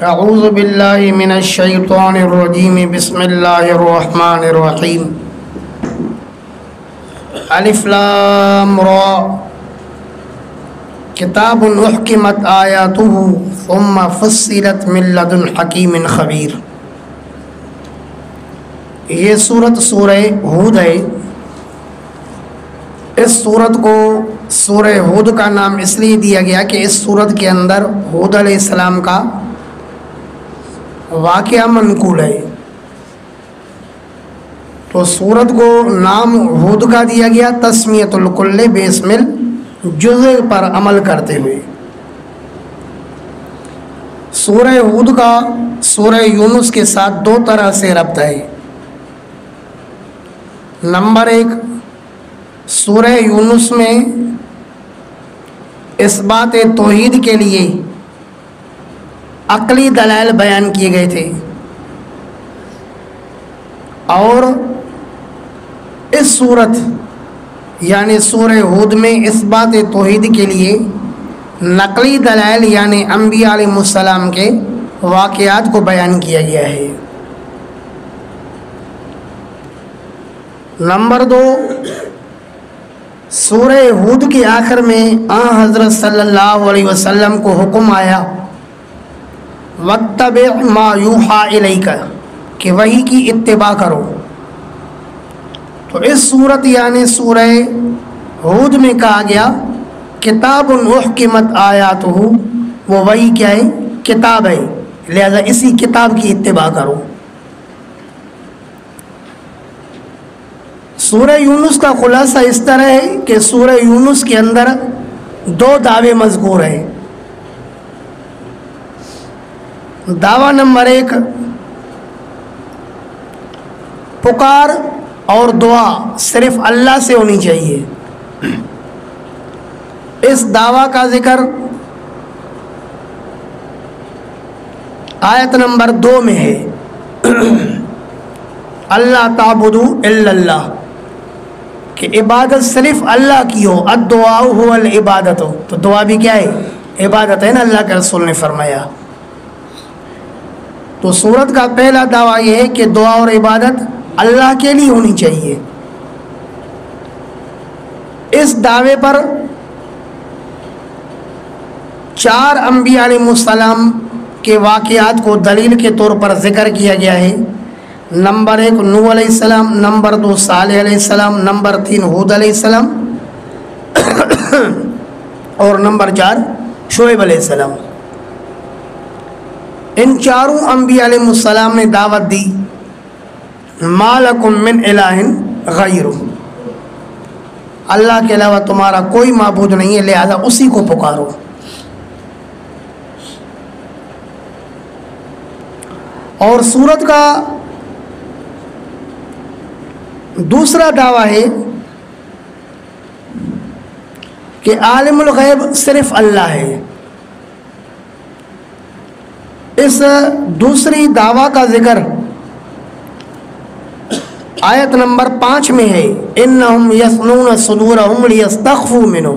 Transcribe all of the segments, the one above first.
اعوذ باللہ من الشیطان الرجیم بسم اللہ الرحمن الرحیم الف لام را کتاب احکمت آیاتہ ثم فصلت من لدن حکیم خبیر۔ یہ سورہ ہود ہے۔ اس سورت کو سورہ ہود کا نام اس لیے دیا گیا کہ اس سورت کے اندر ہود علیہ السلام کا واقعہ منقول ہے، تو سورت کو نام ہود کا دیا گیا تسمیۃ الکل باسم الجزء پر عمل کرتے ہوئے۔ سورہ ہود کا سورہ یونس کے ساتھ دو طرح سے ربط ہے۔ نمبر ایک، سورہ یونس میں اس بات توحید کے لیے عقلی دلائل بیان کیے گئے تھے، اور اس صورت یعنی سورہ ہود میں اس بات توحید کے لیے نقلی دلائل یعنی انبیاء علیہ السلام کے واقعات کو بیان کیا گیا ہے۔ نمبر دو، سورہ ہود کے آخر میں حضرت صلی اللہ علیہ وسلم کو حکم آیا وَاتَّبِعْ مَا يُوحَىٰ إِلَيْكَ کہ وحی کی اتباع کرو۔ تو اس صورت یعنی سورہ ہود میں کہا گیا کتاب احکمت آیاتہ، وہ وحی کیا ہے؟ کتاب ہے، لہذا اسی کتاب کی اتباع کرو۔ سورہ یونس کا خلاصہ اس طرح ہے کہ سورہ یونس کے اندر دو دعوے مذکور ہیں۔ دعویٰ نمبر ایک، پکار اور دعا صرف اللہ سے ہونی چاہیے۔ اس دعویٰ کا ذکر آیت نمبر 2 میں ہے، اللہ تعبدوا الا اللہ، کہ عبادت صرف اللہ کی ہو، الدعاء هو العبادت، تو دعا بھی کیا ہے؟ عبادت ہے نا، اللہ کے رسول نے فرمایا۔ تو سورت کا پہلا دعویٰ یہ ہے کہ دعا اور عبادت اللہ کے لیے ہونی چاہیے۔ اس دعوے پر 4 انبیاء علیہ السلام کے واقعات کو دلیل کے طور پر ذکر کیا گیا ہے۔ نمبر 1 نوح علیہ السلام، نمبر 2 صالح علیہ السلام، نمبر 3 ہود علیہ السلام اور نمبر 4 شعیب علیہ السلام۔ ان 4 انبیاء علیہ السلام نے دعوت دی ما لکم من الہ غیر، اللہ کے علاوہ تمہارا کوئی معبود نہیں ہے، لہذا اسی کو پکارو۔ اور سورت کا دوسرا دعویٰ ہے کہ عالم الغیب صرف اللہ ہے۔ اس دوسری دعویٰ کا ذکر آیت نمبر 5 میں ہے، انہم یثنون صدورہم لیستخفوا منہ،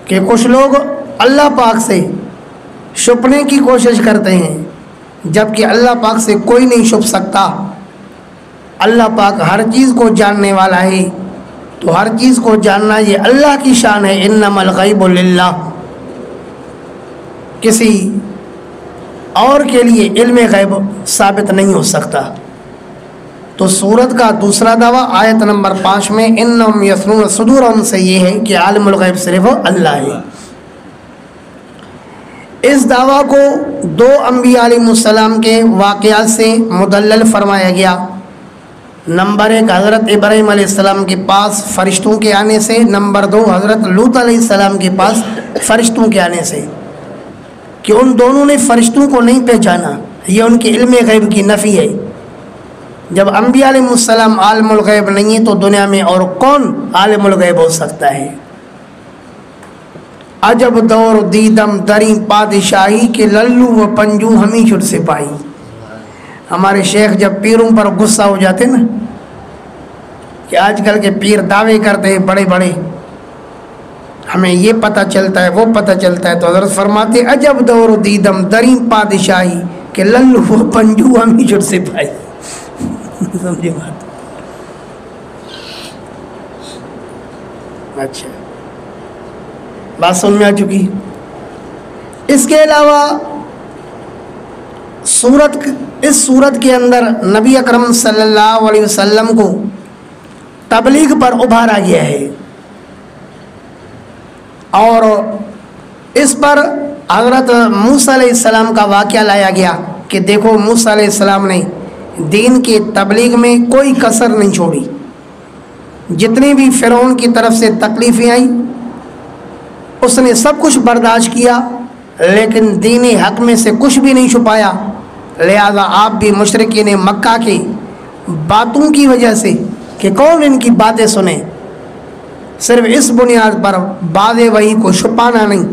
کہ کچھ لوگ اللہ پاک سے چھپنے کی کوشش کرتے ہیں، جبکہ اللہ پاک سے کوئی نہیں چھپ سکتا۔ اللہ پاک ہر چیز کو جاننے والا ہے، تو ہر چیز کو جاننا یہ اللہ کی شان ہے۔ انما الغیب للہ، کسی اور کے لیے علم غیب ثابت نہیں ہو سکتا۔ تو سورت کا دوسرا دعویٰ آیت نمبر 5 میں انہم یثنون صدورہم سے یہ ہے کہ عالم الغیب صرف اللہ ہے۔ اس دعویٰ کو 2 انبیاء علیہ السلام کے واقعات سے مدلل فرمایا گیا۔ نمبر 1 حضرت ابراہیم علیہ السلام کے پاس فرشتوں کے آنے سے، نمبر 2 حضرت لوط علیہ السلام کے پاس فرشتوں کے آنے سے، کہ ان دونوں نے فرشتوں کو نہیں پہچانا، یہ ان کے علم غیب کی نفی ہے۔ جب انبیاء علیہ السلام عالم الغیب نہیں ہے تو دنیا میں اور کون عالم الغیب ہو سکتا ہے؟ عجب دور دیدم دری بادشاہی کے للو و پنجو ہمیں چھٹ سے پائی۔ ہمارے شیخ جب پیروں پر غصہ ہو جاتے نا، کہ آج کل کے پیر دعوے کرتے ہیں بڑے بڑے، ہمیں یہ پتہ چلتا ہے وہ پتہ چلتا ہے. تو حضرت فرماتے عجب دور دیدم دریں پادشاہی کہ للو پنجو ہمیں جڑ سے پائی. سمجھے بات؟ اچھا بات سمجھ میں آ چکی. اس کے علاوہ اس صورت کے اندر نبی اکرم صلی اللہ علیہ وسلم کو تبلیغ پر ابھارا گیا ہے، اور اس پر حضرت موسیٰ علیہ السلام کا واقعہ لایا گیا کہ دیکھو موسیٰ علیہ السلام نے دین کی تبلیغ میں کوئی کسر نہیں چھوڑی. جتنی بھی فرعون کی طرف سے تکلیفیں آئیں اس نے سب کچھ برداشت کیا، لیکن دین حق میں سے کچھ بھی نہیں چھپایا. لہذا آپ بھی مشرکین مکہ کی باتوں کی وجہ سے کہ کون ان کی باتیں سنیں، صرف اس بنیاد پر بعد وحی کو چھپانا نہیں.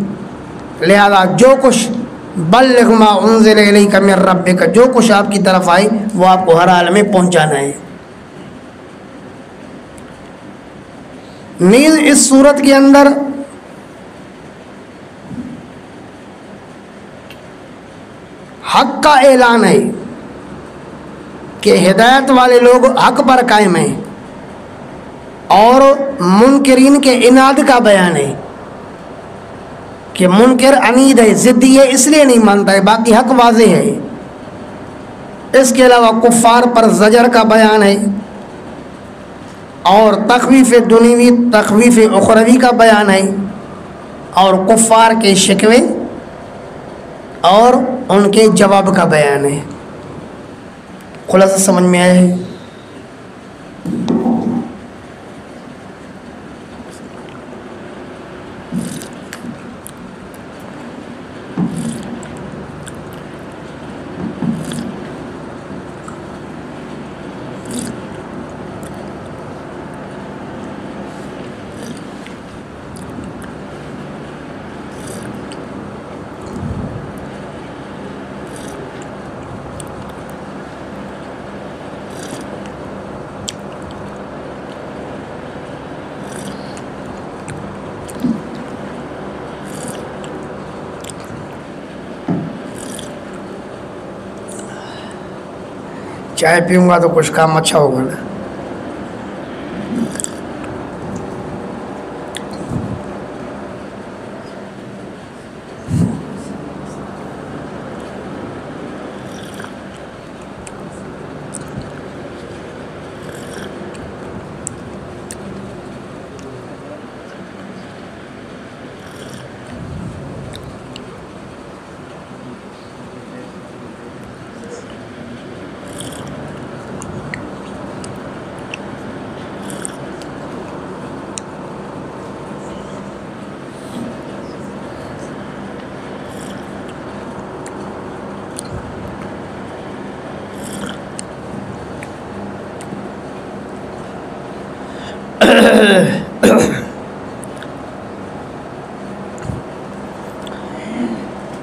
لہذا جو کچھ بلغ ما انزل الیک من ربک، جو کچھ آپ کی طرف آئے وہ آپ کو ہر حال میں پہنچانا ہے. نیز اس صورت کے اندر حق کا اعلان ہے کہ ہدایت والے لوگ حق پر قائم ہیں، اور منکرین کے عناد کا بیان ہے کہ منکر عنید ہے، ضدی ہے، اس لیے نہیں مانتا ہے، باقی حق واضح ہے. اس کے علاوہ کفار پر زجر کا بیان ہے، اور تخویف دنیوی تخویف اخروی کا بیان ہے، اور کفار کے شکوے اور ان کے جواب کا بیان ہے. خلاصہ سمجھ میں آیا ہے؟ چائے پیوں گا تو کچھ کام اچھا ہوگا نا.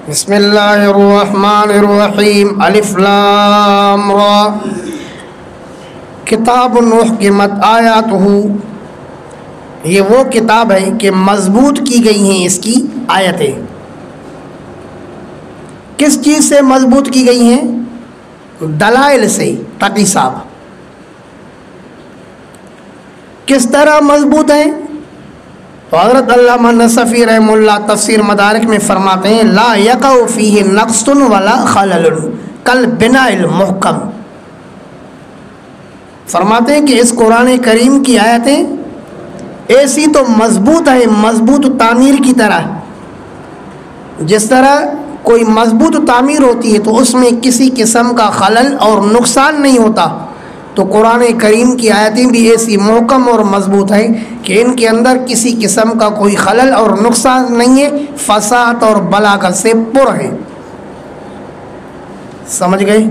بسم اللہ الرحمن الرحیم. الف لام را کتاب احکمت آیاتہ، یہ وہ کتاب ہے کہ مضبوط کی گئی ہیں اس کی آیتیں. کس چیز سے مضبوط کی گئی ہیں؟ دلائل سے. تقی صاحب کس طرح مضبوط ہیں؟ تو حضرت علامہ نصفی رحمہ اللہ تفسیر مدارک میں فرماتے ہیں لا یقع فیہ نقص ولا خلل کالبناء المحکم. فرماتے ہیں کہ اس قرآن کریم کی آیتیں ایسی تو مضبوط ہے، مضبوط تعمیر کی طرح. جس طرح کوئی مضبوط تعمیر ہوتی ہے تو اس میں کسی قسم کا خلل اور نقصان نہیں ہوتا، تو قرآن کریم کی آیتیں بھی ایسی محکم اور مضبوط ہیں کہ ان کے اندر کسی قسم کا کوئی خلل اور نقصان نہیں ہے، فساد اور بلاغت سے پر ہے. سمجھ گئے؟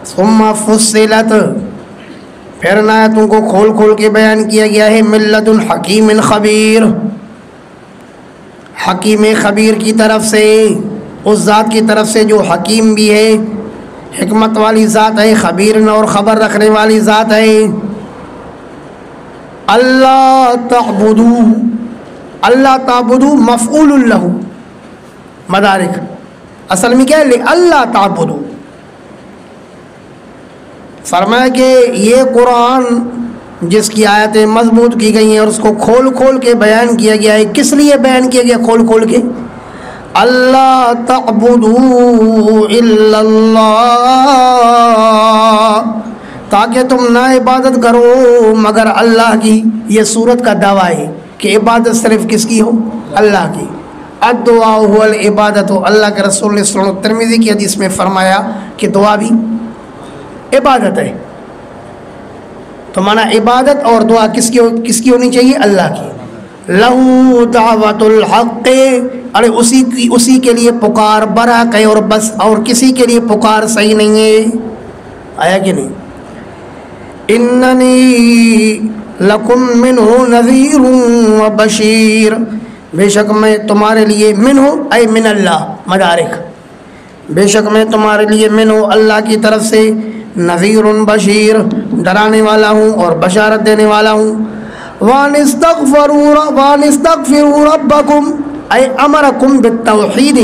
ثم فصلت، پھر ان آیتوں کو کھول کھول کے بیان کیا گیا ہے من لدن حکیم خبیر، حکیم خبیر کی طرف سے، اس ذات کی طرف سے جو حکیم بھی ہے، حکمت والی ذات ہے، خبیر اور خبر رکھنے والی ذات ہے. اللہ تعبدو، اللہ تعبدو مفعول لہ، مدارک اصل میں کیا ہے؟ اللہ تعبدو. فرمایا کہ یہ قرآن جس کی آیتیں مضبوط کی گئی ہیں اور اس کو کھول کھول کے بیان کیا گیا ہے، کس لیے بیان کیا گیا کھول کھول کے؟ اللہ تعبدو الا اللہ، تاکہ تم نہ عبادت کرو مگر اللہ کی. یہ سورت کا دعویٰ ہے کہ عبادت صرف کس کی ہو؟ اللہ کی. الدعاء هو العبادت، اللہ کے رسول نے سنن ترمذی کی حدیث میں فرمایا کہ دعا بھی عبادت ہے. تو مانا عبادت اور دعا کس کی ہونی چاہیے؟ اللہ کی. لہو دعوت الحق، ارے اسی کے لیے پکار برحق ہے اور بس، اور کسی کے لیے پکار صحیح نہیں ہے. آیا کہ نہیں؟ اننی لکم منہ نذیر و بشیر، بے شک میں تمہارے لیے منہ اے من اللہ، مدارک، بے شک میں تمہارے لیے منہ اللہ کی طرف سے نذیر بشیر، ڈرانے والا ہوں اور بشارت دینے والا ہوں. وان استغفروا ربکم اے امرکم بالتوحید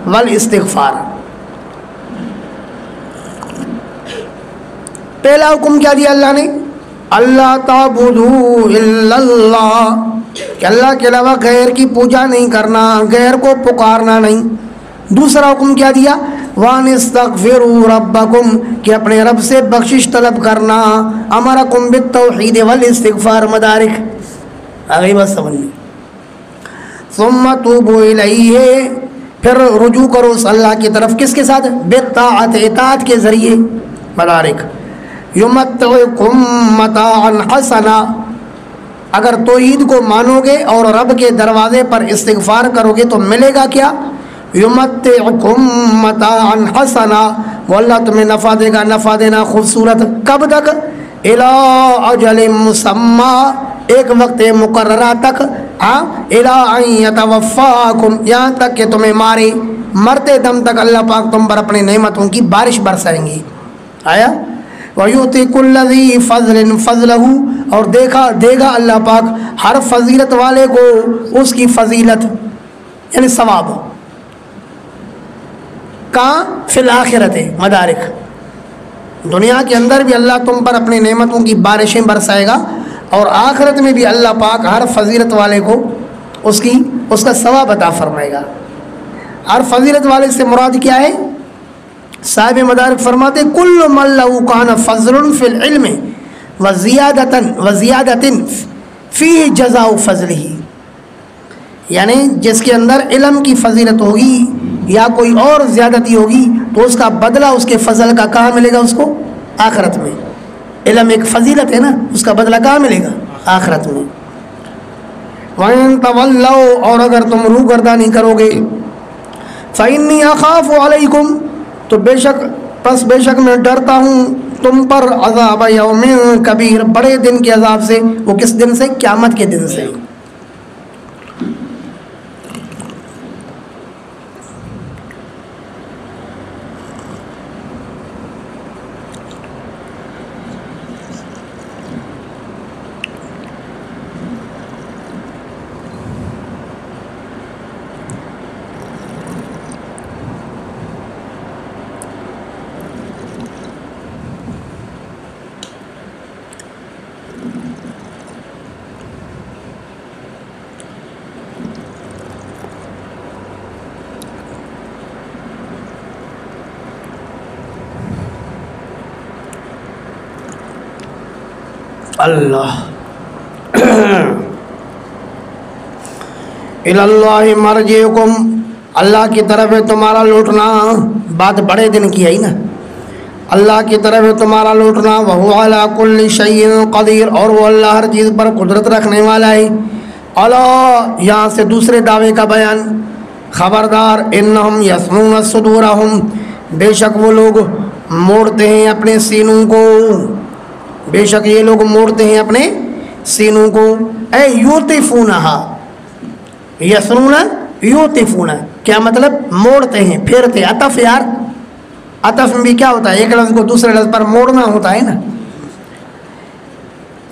والاستغفار. پہلا حکم کیا دیا اللہ نے؟ اللہ تعبدوا الا اللہ، کہ اللہ کے علاوہ غیر کی پوجا نہیں کرنا، غیر کو پکارنا نہیں. دوسرا حکم کیا دیا؟ وان استغفروا ربکم، کہ اپنے رب سے بخشش طلب کرنا. امرکم بالتوحید والاستغفار، مدارک آگئی بات سمجھ میں. ثم توبوا الیہ، پھر رجوع کرو اس اللہ کی طرف، کس کے ساتھ؟ بالطاعت، اطاعت کے ذریعے، مدارک. یمتعکم متاعا حسنا، اگر توحید کو مانو گے اور رب کے دروازے پر استغفار کرو گے تو ملے گا کیا؟ یمتعکم متاعا حسنا، وہ اللہ تمہیں نفع دے گا، نفع دینا خوبصورت. کب تک؟ الی اجل مسمی، ایک وقت مقررہ تک. الی ان یتوفاکم، یہاں تک کہ تمہیں مارے، مرتے دم تک اللہ پاک تم پر اپنی نعمتوں کی بارش برسائیں گی. آیا؟ وَيُؤْتِي كُلَّ ذِي فَضْلٍ فَضْلَهُ، اور دے گا اللہ پاک ہر فضیلت والے کو اس کی فضیلت، یعنی ثواب. کہاں؟ فی الآخرت، مدارک. دنیا کے اندر بھی اللہ تم پر اپنی نعمتوں کی بارشیں برسائے گا، اور آخرت میں بھی اللہ پاک ہر فضیلت والے کو اس کا ثواب عطا فرمائے گا. ہر فضیلت والے سے مراد کیا ہے؟ صاحب مدارک فرماتے کل من لہ کان فضل فی العلم وزیادۃ فیہ جزاء فضلہ، یعنی جس کے اندر علم کی فضیلت ہوگی یا کوئی اور زیادتی ہوگی تو اس کا بدلہ اس کے فضل کا کہاں ملے گا؟ اس کو آخرت میں. علم ایک فضیلت ہے نا، اس کا بدلہ کہاں ملے گا؟ آخرت میں. وَإِن تَوَلَّوْا، اور اگر تم روگردانی کرو گے، فَإِنِّي أَخَافُ عَلَيْكُمْ، تو بے شک میں ڈرتا ہوں تم پر عذاب یوم کبیر، بڑے دن کے عذاب سے. وہ کس دن سے؟ قیامت کے دن سے. اللہ الاللہ مرجعکم، اللہ کی طرف ہے تمہارا لوٹنا. بات بڑے دن کی ہے نا، اللہ کی طرف ہے تمہارا لوٹنا. وہو علی کل شیء قدیر، اور وہ اللہ ہر چیز پر قدرت رکھنے والا ہے. اللہ، یہاں سے دوسرے دعوے کا بیان. خبردار، انہم یثنون صدورہم، بے شک وہ لوگ موڑتے ہیں اپنے سینوں کو، بے شک یہ لوگ موڑتے ہیں اپنے سینوں کو. اے یوتفونہا، یثنون یوتفون، کیا مطلب؟ موڑتے ہیں، پھیرتے. عطف یار، عطف میں بھی کیا ہوتا ہے؟ ایک لفظ کو دوسرے لفظ پر موڑنا ہوتا ہے نا.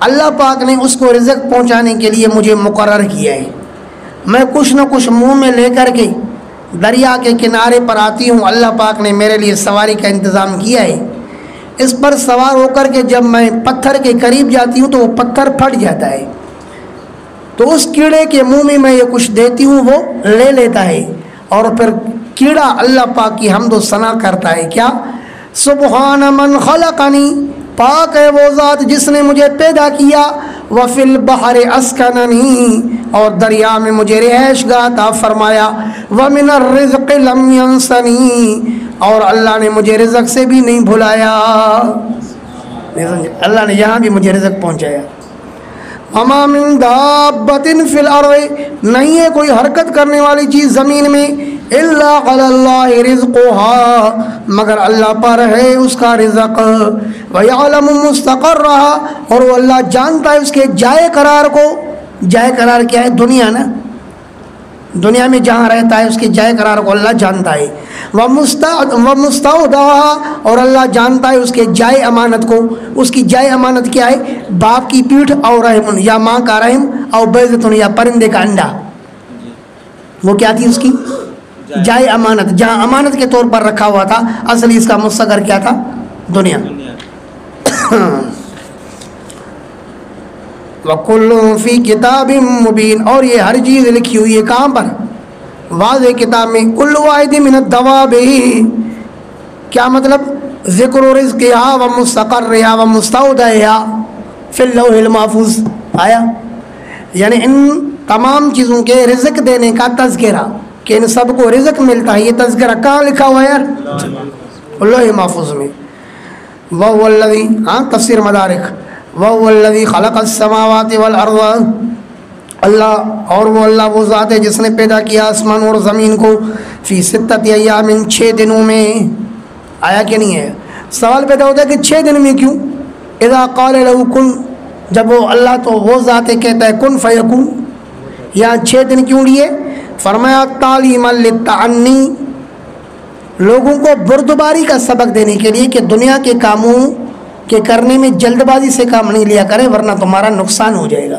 اللہ پاک نے اس کو رزق پہنچانے کے لیے مجھے مقرر کیا ہے. میں کچھ نہ کچھ منہ میں لے کر کے دریا کے کنارے پر آتی ہوں. اللہ پاک نے میرے لیے سواری کا انتظام کیا ہے. اس پر سوار ہو کر کے جب میں پتھر کے قریب جاتی ہوں تو وہ پتھر پھٹ جاتا ہے. تو اس کیڑے کے منہ میں یہ کچھ دیتی ہوں وہ لے لیتا ہے اور پھر کیڑا اللہ پاک کی حمد و ثنا کرتا ہے. کیا؟ سبحان من خلقنی، پاک ہے وہ ذات جس نے مجھے پیدا کیا. وفی البحر اسکننی، اور دریا میں مجھے رہائش گاہ عطا فرمایا. ومن الرزق لم ینسنی، اور اللہ نے مجھے رزق سے بھی نہیں بھلایا. اللہ نے یہاں بھی مجھے رزق پہنچایا. وما من دابۃ فی الارض، نہیں ہے کوئی حرکت کرنے والی چیز زمین میں، الا علی اللہ رزقها، مگر اللہ پر ہے اس کا رزق. ویعلم مستقرها، اور وہ اللہ جانتا ہے اس کے جائے قرار کو. جائے قرار کیا ہے؟ دنیا نا، دنیا میں جہاں رہتا ہے اس کے جائے قرار کو اللہ جانتا ہے. ومستودعها، اور اللہ جانتا ہے اس کے جائے امانت کو. اس کی جائے امانت کیا ہے؟ باپ کی پیٹھ اور رحم، یا ماں کا رحم، اور بیضۃ، یا پرندے کا انڈا. وہ کیا تھی؟ اس کی جائے امانت، جہاں امانت کے طور پر رکھا ہوا تھا. اصلی اس کا مستقر کیا تھا؟ دنیا. وَكُلٌّ فِي كِتَابٍ مُبِينٍ، اور یہ ہر چیز لکھی ہوئی ہے کہاں پر؟ واضح کتاب میں. كُلُّ وَاحِدٍ مِّنَ الدَّوَابِ، کیا مطلب؟ ذکر رزقها ومستقرها ومستودعها فی اللوح المحفوظ آیا. یعنی ان تمام چیزوں کے رزق دینے کا تذکرہ، کہ ان سب کو رزق ملتا ہے، یہ تذکرہ کہاں لکھا ہوا ہے یار؟ لوح محفوظ میں. وَهُوَ الَّذِي، تفسیر مدارک، وَهُوَ الَّذِي خَلَقَ السَّمَاوَاتِ وَالْأَرْضَ، اللہ، اور وہ اللہ وہ ذات ہے جس نے پیدا کیا آسمان اور زمین کو، فی ستۃ ایام، 6 دنوں میں. آیا کہ نہیں ہے؟ سوال پیدا ہوتا ہے کہ 6 دن میں کیوں؟ اذا قال له کن، جب وہ اللہ تو وہ ذات ہے کہتا ہے کن فیکون، یہاں 6 دن کیوں لیے؟ فرمایا تعلیم للتعنی، لوگوں کو بردباری کا سبق دینے کے لیے کہ دنیا کے کاموں کے کرنے میں جلد بازی سے کام نہیں لیا کریں ورنہ تمہارا نقصان ہو جائے گا.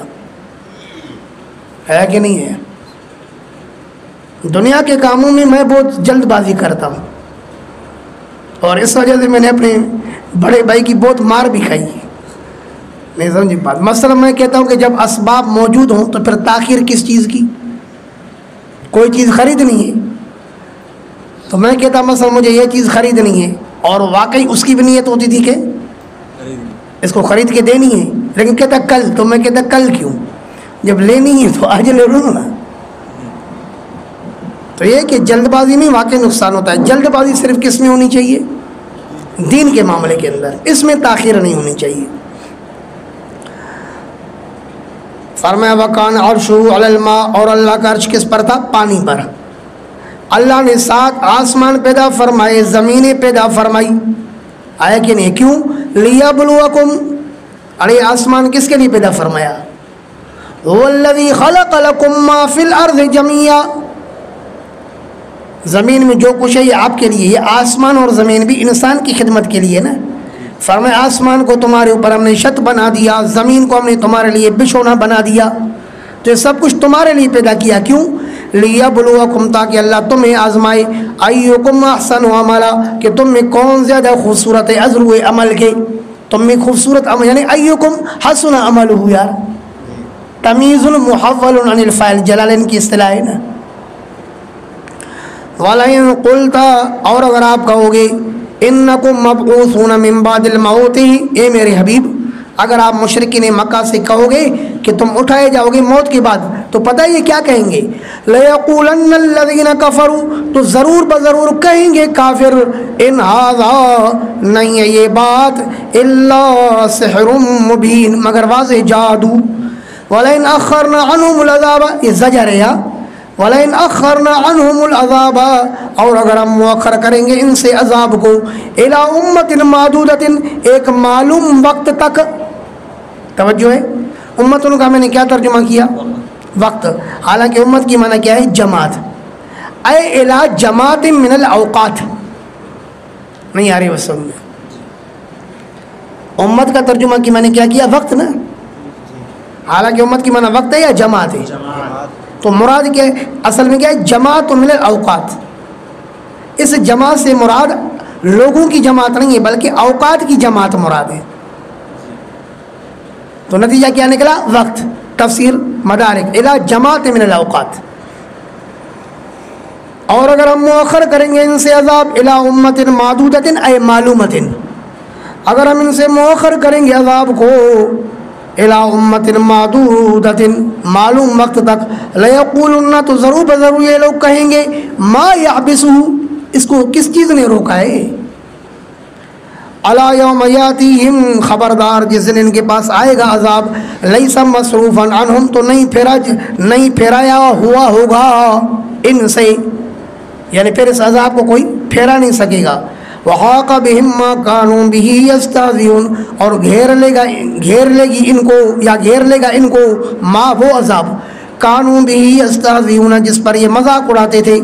ہے کہ نہیں ہے؟ دنیا کے کاموں میں میں بہت جلد بازی کرتا ہوں، اور اس وجہ سے میں نے اپنے بڑے بھائی کی بہت مار بھی کھائی ہے. نہیں سمجھی بات؟ مثلا میں کہتا ہوں کہ جب اسباب موجود ہوں تو پھر تاخیر کس چیز کی؟ کوئی چیز خریدنی ہے تو میں کہتا مثلا مجھے یہ چیز خریدنی ہے، اور واقعی اس کی بھی نیت ہوتی تھی کہ اس کو خرید کے دینی ہے، لیکن کہتا کل، تو میں کہتا کل کیوں؟ جب لینی ہے تو آج لے لوں نا. تو یہ کہ جلد بازی میں واقعی نقصان ہوتا ہے. جلد بازی صرف کس میں ہونی چاہیے؟ دین کے معاملے کے اندر، اس میں تاخیر نہیں ہونی چاہیے. فرمایا وکان عرشہ علی الماء، اور اللہ کا عرش کس پر تھا؟ پانی پر. اللہ نے 7 آسمان پیدا فرمائے، زمینیں پیدا فرمائی. آیا کہ نہیں؟ کیوں؟ لیبلوکم، ارے آسمان کس کے لیے پیدا فرمایا؟ والذی خلق لکم ما فی الارض جميعا، زمین میں جو کچھ ہے یہ آپ کے لیے. یہ آسمان اور زمین بھی انسان کی خدمت کے لیے نا. فرمایا آسمان کو تمہارے اوپر ہم نے چھت بنا دیا، زمین کو ہم نے تمہارے لیے بچھونا بنا دیا. تو یہ سب کچھ تمہارے لیے پیدا کیا. کیوں؟ لیبلوکم، تاکہ اللہ تمہیں آزمائے. ایکم احسن عملا، کہ تم میں کون زیادہ خوبصورت ہے عزر عمل کے. تم میں خوبصورت عمل، یعنی ایکم حسن عملہ، یار تمیز محول عن الفاعل، جلالین کی اصطلاح ہے نا. وَلَئِن قُلْتَ، اور اگر آپ کہو گے اِنَّكُمْ مَبْعُوثُونَ مِن بَعْدِ الْمَوْتِ، اے میرے حبیب اگر آپ مشرکین مکہ سے کہو گے کہ تم اٹھائے جاؤ گے موت کے بعد، تو پتہ یہ کیا کہیں گے؟ لَيَقُولَنَّ الَّذِينَ كَفَرُوا، تو ضرور بضرور کہیں گے کافر، اِنْ هَذَا، نہیں ہے یہ بات، إِلَّا سِحْرٌ مُبِينٌ، مگر واضح جادو. وَلَئِنْ أَخَّرْنَا عَنْهُمُ الْعَذَابَ، یہ زجر ہے. وَلَئِنْ أَخَّرْنَا عَنْهُمُ الْعَذَابَ، اور اگر ہم مؤخر کریں گے ان سے عذاب کو، إِلَىٰ أُمَّةٍ مَعْدُودَةٍ، ایک معلوم وقت تک. توجہ ہے، امتن کا میں نے کیا ترجمہ کیا؟ وقت. حالانکہ امت کی معنی کیا ہے؟ جماعت. اے إِلَىٰ جماعت من الأوقات، نہیں آ رہی وسلم میں. امت کا ترجمہ کی میں نے کیا کیا؟ وقت نا. حالانکہ امت کی معنی وقت ہے یا جماعت ہے؟ تو مراد کیا ہے اصل میں؟ کیا ہے؟ جماعت من الاوقات. اس جماعت سے مراد لوگوں کی جماعت نہیں ہے بلکہ اوقات کی جماعت مراد ہے. تو نتیجہ کیا نکلا؟ وقت. تفسیر مدارک الی جماعت من الاوقات. اور اگر ہم مؤخر کریں گے ان سے عذاب الی امت معدودۃ ای معلومۃ، اگر ہم ان سے مؤخر کریں گے عذاب کو الی امت معدودۃ معلوم وقت تک، لیقولن تو ضرور بضرور یہ لوگ کہیں گے ما یحبسہ، اس کو کس چیز نے روکا ہے؟ الا یوم یاتیہم، خبردار جس دن ان کے پاس آئے گا عذاب، لیس مصروفا عنہم، تو نہیں پھیرایا ہوا ہوگا ان سے، یعنی پھر اس عذاب کو کوئی پھیرا نہیں سکے گا. وحاق بہم ما کانوا بہ یستہزئون، اور گھیر لے گا ان کو ما وہ عذاب کانوا بہ یستہزئون جس پر یہ مذاق اڑاتے تھے.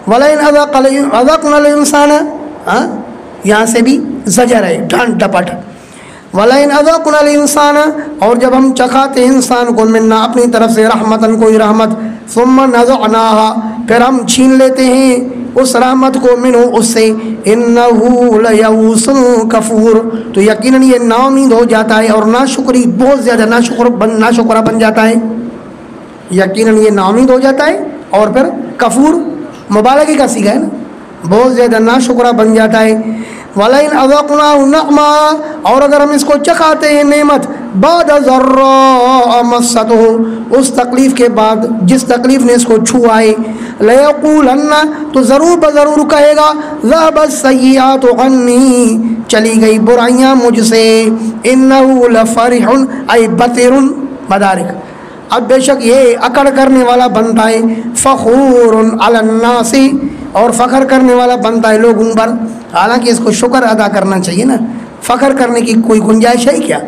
ولئن اذقنا الانسان، یہاں سے بھی زجر ہے، ڈانٹ ڈپٹ. ولئن اذقنا الانسان، اور جب ہم چکھاتے انسان کو منا اپنی طرف سے رحمتن کوئی رحمت، ثم نزعناها، پھر ہم چھین لیتے ہیں اس رحمت کو منہ اس سے، انه لیئوس کفور، تو یقیناً یہ ناامید ہو جاتا ہے اور ناشکری بہت زیادہ ناشکرا بن جاتا ہے. یقیناً یہ ناامید ہو جاتا ہے اور پھر کفور مبالغے کا صیغہ ہے نا، بہت زیادہ ناشکرا بن جاتا ہے. وَلَئِنْ أَذَقْنَاهُ نَعْمًا، اور اگر ہم اس کو چکھاتے ہیں نعمت، بعد ضراء مَسَّتْهُ، اس تکلیف کے بعد جس تکلیف نے اس کو چھوا ہے، لَيَقُولَنَّ، تو ضرور بضرور کہے گا، ذَهَبَ السَّيِّئَاتُ عَنِّي، چلی گئی برائیاں مجھ سے، إِنَّهُ لَفَرِحٌ أَيْ بَطِرٌ مدارک، اب بے شک یہ اکڑ کرنے والا بنتا ہے، فخور علی الناس، اور فخر کرنے والا بنتا ہے لوگوں پر. حالانکہ اس کو شکر ادا کرنا چاہیے نا، فخر کرنے کی کوئی گنجائش ہے کیا؟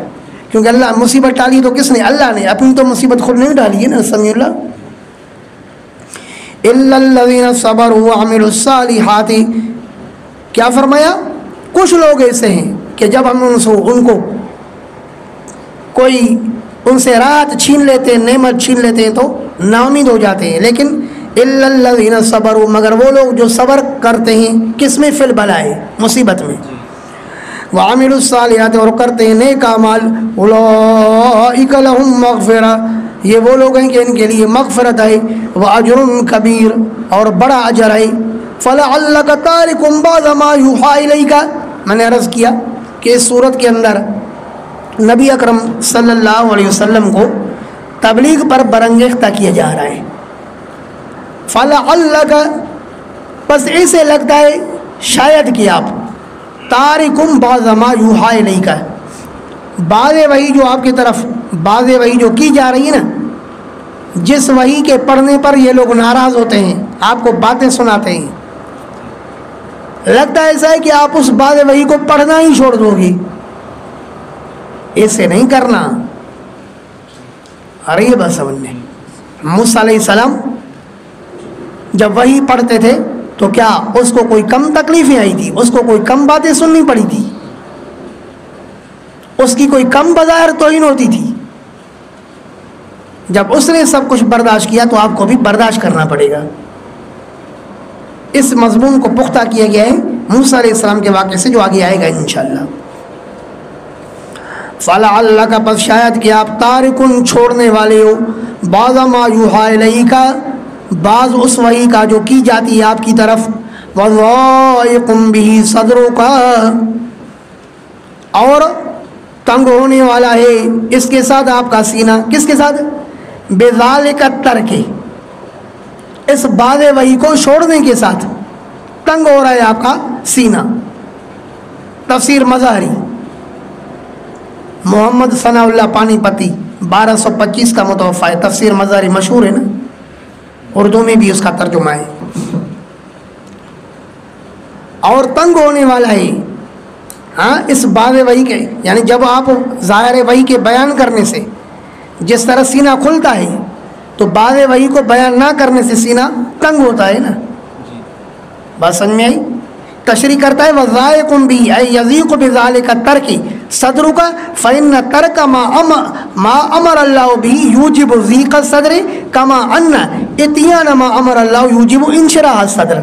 کیونکہ اللہ مصیبت ڈالی تو کس نے؟ اللہ نے، اپنی تو مصیبت خود نہیں ڈالی ہے نا. سمیع اللہ. الا الذین صبروا وعملوا الصالحات، کیا فرمایا؟ کچھ لوگ ایسے ہیں کہ جب ہم ان کو کوئی ان سے راحت چھین لیتے ہیں، نعمت چھین لیتے ہیں تو ناامید ہو جاتے ہیں. لیکن الا الذین صبروا، مگر وہ لوگ جو صبر کرتے ہیں کس میں؟ فی البلاء، مصیبت میں. وعملوا الصالحات، اور کرتے ہیں نیک اعمال، اولئک لهم مغفرہ، یہ وہ لوگ ہیں کہ ان کے لیے مغفرت ہے، واجر کبیر، اور بڑا اجر ہے. فلعلک تارک بعض ما یوحی الیک، میں نے عرض کیا کہ اس صورت کے اندر نبی اکرم صلی اللہ علیہ وسلم کو تبلیغ پر برانگیختہ کیا جا رہا ہے. فلعلک، بس ایسے لگتا ہے شاید کہ آپ تارکم بعض ما یوحی الیک، بعض وحی جو آپ کی طرف، بعض وحی جو کی جا رہی ہے نا، جس وحی کے پڑھنے پر یہ لوگ ناراض ہوتے ہیں، آپ کو باتیں سناتے ہیں، لگتا ہے ایسا ہے کہ آپ اس بعض وحی کو پڑھنا ہی چھوڑ دو گے. ایسے نہیں کرنا. ارے یہ بات سمجھنے، موسیٰ علیہ السلام جب وحی پڑھتے تھے تو کیا اس کو کوئی کم تکلیفیں آئی تھی؟ اس کو کوئی کم باتیں سننی پڑی تھی؟ اس کی کوئی کم بظاہر توہین ہوتی تھی؟ جب اس نے سب کچھ برداشت کیا تو آپ کو بھی برداشت کرنا پڑے گا. اس مضمون کو پختہ کیا گیا ہے موسیٰ علیہ السلام کے واقعے سے جو آگے آئے گا انشاءاللہ. فلعلک، پس شاید کہ آپ تارکن چھوڑنے والے ہو، بعض ما یوحی الیک، بعض اس وحی کا جو کی جاتی ہے آپ کی طرف، وضائق بہ صدرک، اور تنگ ہونے والا ہے اس کے ساتھ آپ کا سینہ. کس کے ساتھ؟ بذالک الترک، اس بعض وحی کو چھوڑنے کے ساتھ تنگ ہو رہا ہے آپ کا سینہ. تفسیر مظاہری محمد ثناء اللہ پانی پتی 1225 کا متوفہ ہے. تفسیر مظاہری مشہور ہے نا، اردو میں بھی اس کا ترجمہ ہے. اور تنگ ہونے والا ہے اس باب وحی کے، یعنی جب آپ ظاہر وحی کے بیان کرنے سے جس طرح سینہ کھلتا ہے تو باب وحی کو بیان نہ کرنے سے سینہ تنگ ہوتا ہے نا. بات سمجھ میں آئی؟ تشریح کرتا ہے وَذَائِقٌ بِهِ أَيْ يَذِيقُ بِذَلِكَ التَّرْكِ صَدْرُكَ فَإِنَّ تَرْكَ مَا أَمَرَ اللَّهُ بِهِ يُوجِبُ ضِيقَ الصَّدْرِ كَمَا أَنَّ إِتْيَانَ مَا أَمَرَ اللَّهُ يُوجِبُ انشراح الصَّدْرِ.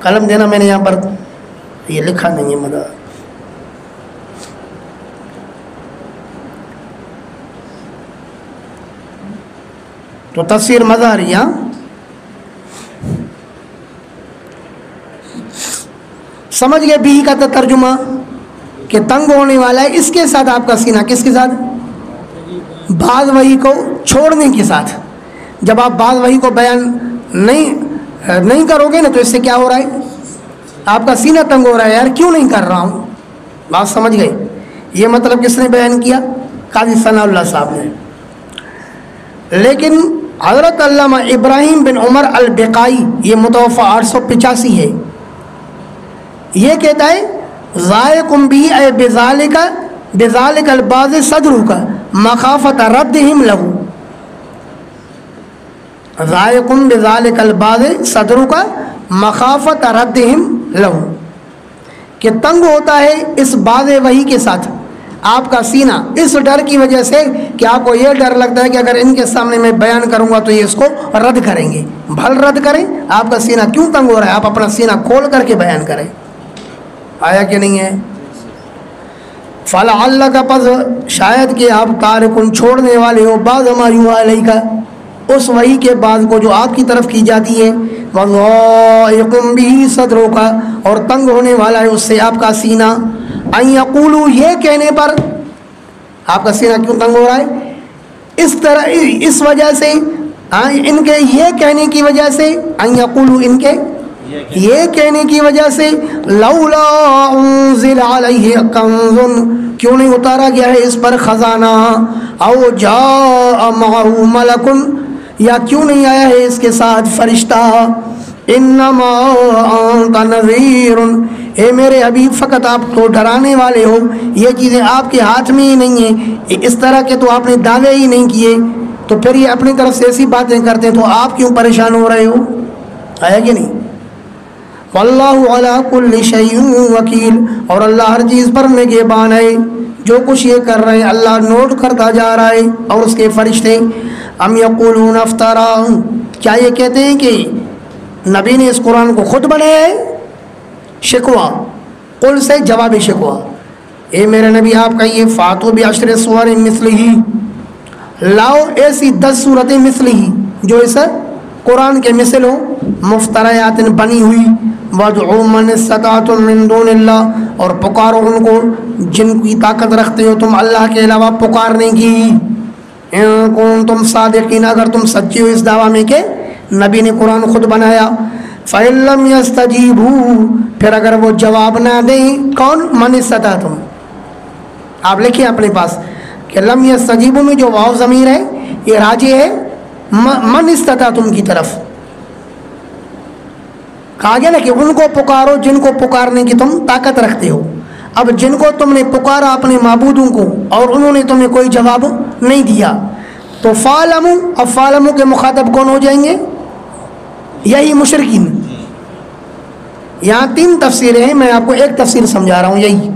قلم دینا میں نے یہاں پر یہ لکھا نہیں ہے مدد. تو تفسیر مظاہریہ سمجھ گئے. بھی کا ترجمہ کہ تنگ ہونے والا ہے اس کے ساتھ آپ کا سینہ. کس کے ساتھ؟ بعض وحی کو چھوڑنے کے ساتھ. جب آپ بعض وحی کو بیان نہیں کرو گے نا تو اس سے کیا ہو رہا ہے؟ آپ کا سینہ تنگ ہو رہا ہے. یار کیوں نہیں کر رہا ہوں. بات سمجھ گئے. یہ مطلب کس نے بیان کیا؟ قاضی ثناء اللہ صاحب نے. لیکن حضرت علامہ ابراہیم بن عمر البقائی یہ متوفہ 885 ہے. یہ کہتا ہے ذائقٌ بِهِ اے بذالک الباز صدرک مخافت ردہم لہو. ذائقٌ بذالک الباز صدرک مخافت ردہم لہو کہ تنگ ہوتا ہے اس باز وحی کے ساتھ آپ کا سینہ اس ڈر کی وجہ سے کہ آپ کو یہ ڈر لگتا ہے کہ اگر ان کے سامنے میں بیان کروں گا تو یہ اس کو رد کریں گے. بھل رد کریں. آپ کا سینہ کیوں تنگ ہو رہا ہے؟ آپ اپنا سینہ کھول کر کے بیان کریں. آیا کہ نہیں ہے؟ فَلَعَلَّكَ پس شاید کہ آپ تارکن چھوڑنے والے ہو بعض ما یوحیٰ الیک اس وحی کے بعض کو جو آپ کی طرف کی جاتی ہے. وَضَائِقٌ بِهِ صَدْرُكَ اور تنگ ہونے والا ہے اس سے آپ کا سینہ. ان یقولوا یہ کہنے پر آپ کا سینہ کیوں تنگ ہو رہا ہے؟ اس طرح اس وجہ سے ان کے یہ کہنے کی وجہ سے ان یقولوا ان کے یہ کہنے کی وجہ سے لولا انزل علیہ کنز کیوں نہیں اتارا گیا ہے اس پر خزانہ او جاء معه ملک یا کیوں نہیں آیا ہے اس کے ساتھ فرشتہ. انما انت نذیر اے میرے حبیب فقط آپ تو ڈرانے والے ہو. یہ چیزیں آپ کے ہاتھ میں ہی نہیں ہیں. اس طرح کے تو آپ نے دعوے ہی نہیں کیے تو پھر یہ اپنی طرف سے ایسی باتیں کرتے ہیں تو آپ کیوں پریشان ہو رہے ہو؟ آیا کہ نہیں؟ واللہ علی کل شیء وکیل اور اللہ ہر چیز پر نگہبان ہے. جو کچھ یہ کر رہے ہیں اللہ نوٹ کرتا جا رہا ہے اور اس کے فرشتے. ام یقولون افطرا کیا یہ کہتے ہیں کہ نبی نے اس قرآن کو خود بنایا ہے؟ شکوہ قل سے جواب شکوہ. اے میرے نبی آپ کہیے فاتو بعشر سور مثلہ لاؤ ایسی 10 صورتیں مثلہ جو اس قرآن کے مثل ہو مفتریات بنی ہوئی. وادعوا من استطعتم من دون اللہ اور پکارو ان کو جن کی طاقت رکھتے ہو تم اللہ کے علاوہ پکارنے کی. ان کنتم صادقین اگر تم سچے ہو اس دعویٰ میں کہ نبی نے قرآن خود بنایا. فَإِن لَمْ يَسْتَجِيبُوا پھر اگر وہ جواب نہ دیں کون؟ من استطعتم. آپ لکھیں اپنے پاس کہ لم یستجیبوا میں جو واو ضمیر ہے یہ راجع ہے من استطعتم کی طرف. کہا گیا نا کہ ان کو پکارو جن کو پکارنے کی تم طاقت رکھتے ہو. اب جن کو تم نے پکارا اپنے معبودوں کو اور انہوں نے تمہیں کوئی جواب نہیں دیا تو فَعْلَمُوا اب فَعْلَمُوا کے مخاطب کون ہو جائیں گے؟ یہی مشرکین. یہاں 3 تفسیریں ہیں میں آپ کو ایک تفسیر سمجھا رہا ہوں. یہی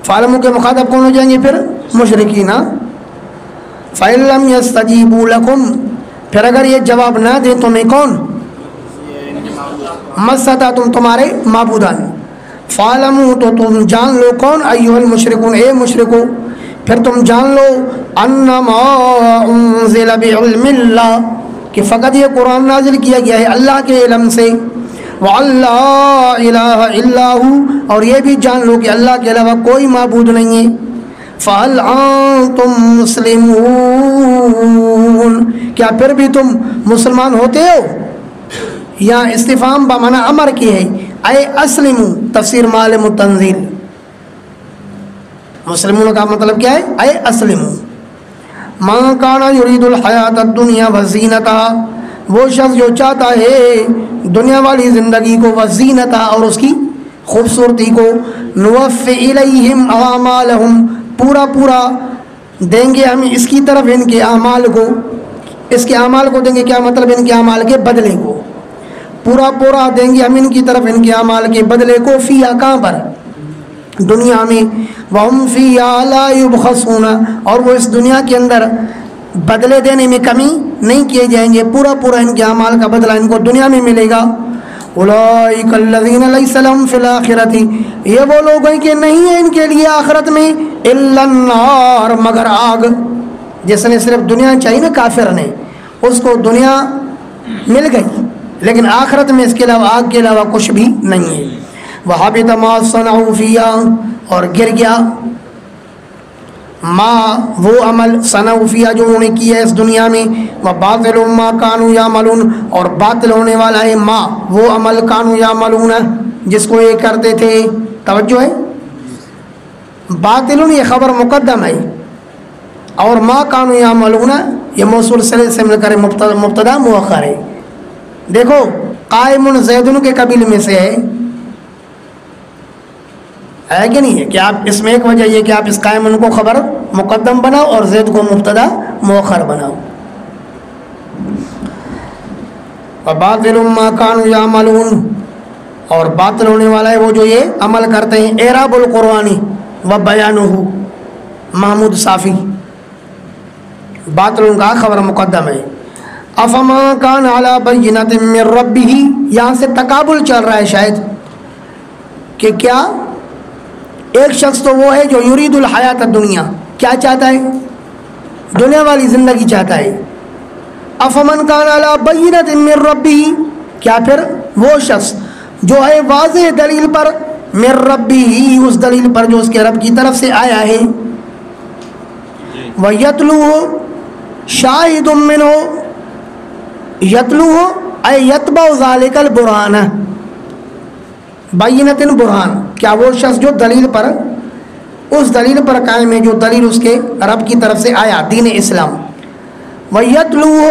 فَعْلَمُوا کے مخاطب کون ہو جائیں گے پھر؟ مشرکین. فَإِن لَمْ يَسْتَجِيبُوا لَكُمْ پھر اگر یہ جواب نہ دیں تمہیں کون؟ مَسَّتَا تمہارے معبودان. فَعْلَمُوا تو تم جان لو کون؟ ایھا المشرکون اے مشرکو پھر تم جان لو انما انزل بعلم اللہ کہ فقط یہ قرآن نازل کیا گیا ہے اللہ کے علم سے. وَاللَّهُ إِلَٰهَ إِلَّا هُوَ اور یہ بھی جان لو کہ اللہ کے علاوہ کوئی معبود نہیں ہے. فَهَلْ أَنْتُمْ مُسْلِمُونَ کیا پھر بھی تم مسلمان ہوتے ہو؟ یہاں استفہام بمعنی امر کی ہے. اے اسلموا تفسیر معالم التنزیل. مسلمون کا مطلب کیا ہے؟ اے اسلموا. مَن كَانَ يُرِيدُ الْحَيَاةَ الدُّنْيَا وَزِينَتَهَا وہ شخص جو چاہتا ہے دنیا والی زندگی کو وزینتها اور اس کی خوبصورتی کو نوفِ الیہم اعمالہم پورا دیں گے ہم اس کی طرف ان کے اعمال کو. اس کے اعمال کو دیں گے کیا مطلب؟ ان کے اعمال کے بدلے کو. پورا پورا دیں گے ہم ان کی طرف ان کے اعمال کے بدلے کو، فیہا کہاں پر؟ دنیا میں، وَهُمْ فِيهَا لَا يُبْخَسُونَ، اور وہ اس دنیا کے اندر بدلے دینے میں کمی نہیں کیے جائیں گے، پورا پورا ان کے اعمال کا بدلہ ان کو دنیا میں ملے گا۔ اولئک الذین لیس لہم فی الآخرۃ، یہ وہ لوگ ہیں کہ نہیں ہے ان کے لیے آخرت میں الا النار، مگر آگ۔ جس نے صرف دنیا چاہیے نا کافر نے، اس کو دنیا مل گئی، لیکن آخرت میں اس کے علاوہ آگ کے علاوہ کچھ بھی نہیں ہے۔ وَحَبِطَ مَا صَنَعُوا فِيهَا، اور گر گیا ما وہ عمل صنعوا فیہا جو انہوں نے کیا ہے اس دنیا میں، وَبَاطِلٌ مَا كَانُوا يَعْمَلُونَ، اور باطل ہونے والا ہے ما وہ عمل كَانُوا يَعْمَلُونَ جس کو یہ کرتے تھے۔ توجہ ہے، باطل یہ خبر مقدم ہے، اور ما كَانُوا يَعْمَلُونَ یہ موصول صلے سے مل کر مبتدا مؤخر ہے۔ دیکھو قائم زیدن کے قبیل میں سے ہے کہ نہیں ہے، کہ آپ اس میں ایک وجہ یہ کہ آپ اس قائم کو خبر مقدم بناؤ اور زید کو مبتدا مؤخر بناؤ۔ وَبَاطِلٌ مَا كَانُوا يَعْمَلُونَ، اور باطل ہونے والا ہے وہ جو یہ عمل کرتے ہیں۔ اعراب القرآن وبیانہ محمود صافی، باطل کا خبر مقدم ہے۔ افما کان علی بینۃ من ربہ، یہاں سے تقابل چل رہا ہے شاید کہ کیا ایک شخص تو وہ ہے جو یرید الحیات الدنیا، کیا چاہتا ہے؟ دنیا والی زندگی چاہتا ہے۔ افمن کان علی بینۃ من ربہ، کیا پھر وہ شخص جو ہے واضح دلیل پر، من ربہ اس دلیل پر جو اس کے رب کی طرف سے آیا ہے، وَيَتْلُوهُ شَاهِدٌ مِّنْهُ، یتلوہ اے یتبع ذالک البرہان، بینۃ برہان، کیا وہ شخص جو دلیل پر، اس دلیل پر قائم ہے جو دلیل اس کے رب کی طرف سے آیا، دین اسلام۔ ویتلوہ،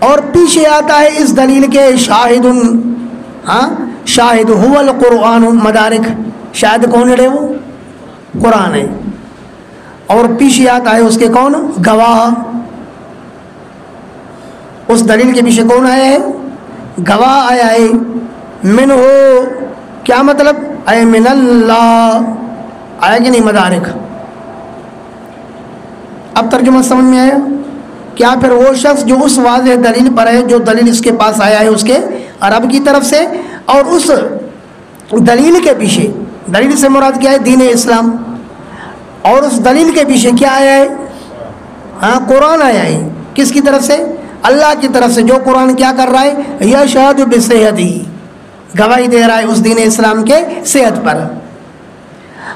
اور پیچھے آتا ہے اس دلیل کے شاہد، ہاں شاہد هو القرآن، مدارک، شاہد کون ہے وہ؟ قرآن ہے، اور پیچھے آتا ہے اس کے کون؟ گواہ۔ اس دلیل کے پیچھے کون آیا ہے؟ گواہ آیا ہے۔ من ہو کیا مطلب؟ اے من اللہ، آیا کہ نہیں؟ مدارک۔ اب ترجمہ سمجھ میں آیا؟ کیا پھر وہ شخص جو اس واضح دلیل پر ہے جو دلیل اس کے پاس آیا ہے اس کے رب کی طرف سے، اور اس دلیل کے پیچھے، دلیل سے مراد کیا ہے؟ دین اسلام، اور اس دلیل کے پیچھے کیا آیا ہے؟ ہاں قرآن آیا ہے۔ کس کی طرف سے؟ اللہ کی طرف سے، جو قرآن کیا کر رہا ہے؟ یشہد بصحتہ، گواہی دے رہا ہے اس دین اسلام کے صحت پر۔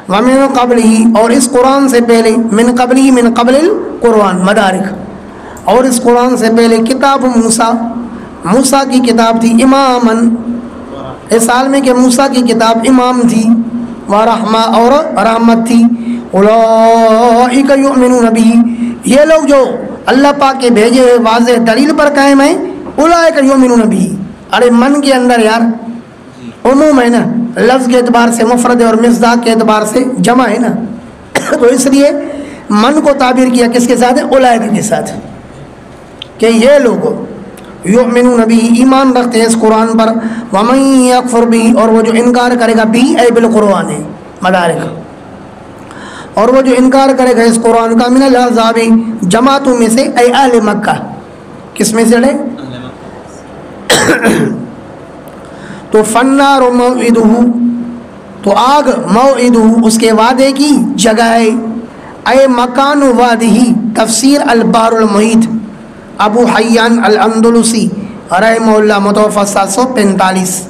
ومن قبلہ، اور اس قرآن سے پہلے، من قبلہ من قبل القرآن، مدارک، اور اس قرآن سے پہلے کتاب موسیٰ، موسیٰ کی کتاب تھی، اماماً، اس حال میں کہ موسیٰ کی کتاب امام تھی، ورحمہ، اور رحمت تھی۔ اولئک یؤمنون بہ، یہ لوگ جو اللہ پاک کے بھیجے ہوئے واضح دلیل پر قائم ہیں، اولئک یؤمنون بہ، ارے من کے اندر یار عموم ہے نا، لفظ کے اعتبار سے مفرد ہے اور مصداق کے اعتبار سے جمع ہے نا، تو اس لیے من کو تعبیر کیا کس کے ساتھ ہے؟ اولئک کے ساتھ، کہ یہ لوگ یؤمنون بہ، ایمان رکھتے ہیں اس قرآن پر۔ ومن یکفر بہ، اور وہ جو انکار کرے گا، بہ اے بالقرآن ہے، مدارک، اور وہ جو انکار کرے گا اس قرآن کا، من الاحزاب، جماعتوں میں سے، اے اہل مکہ، کس میں سے؟ تو فالنار موعدہ، تو آگ، موعدہ اس کے وعدے کی جگہ ہے، اے مکان وعدہ، تفسیر البحر المحیط، ابو حیان الاندلسی رحمہ اللہ، متوفی 745۔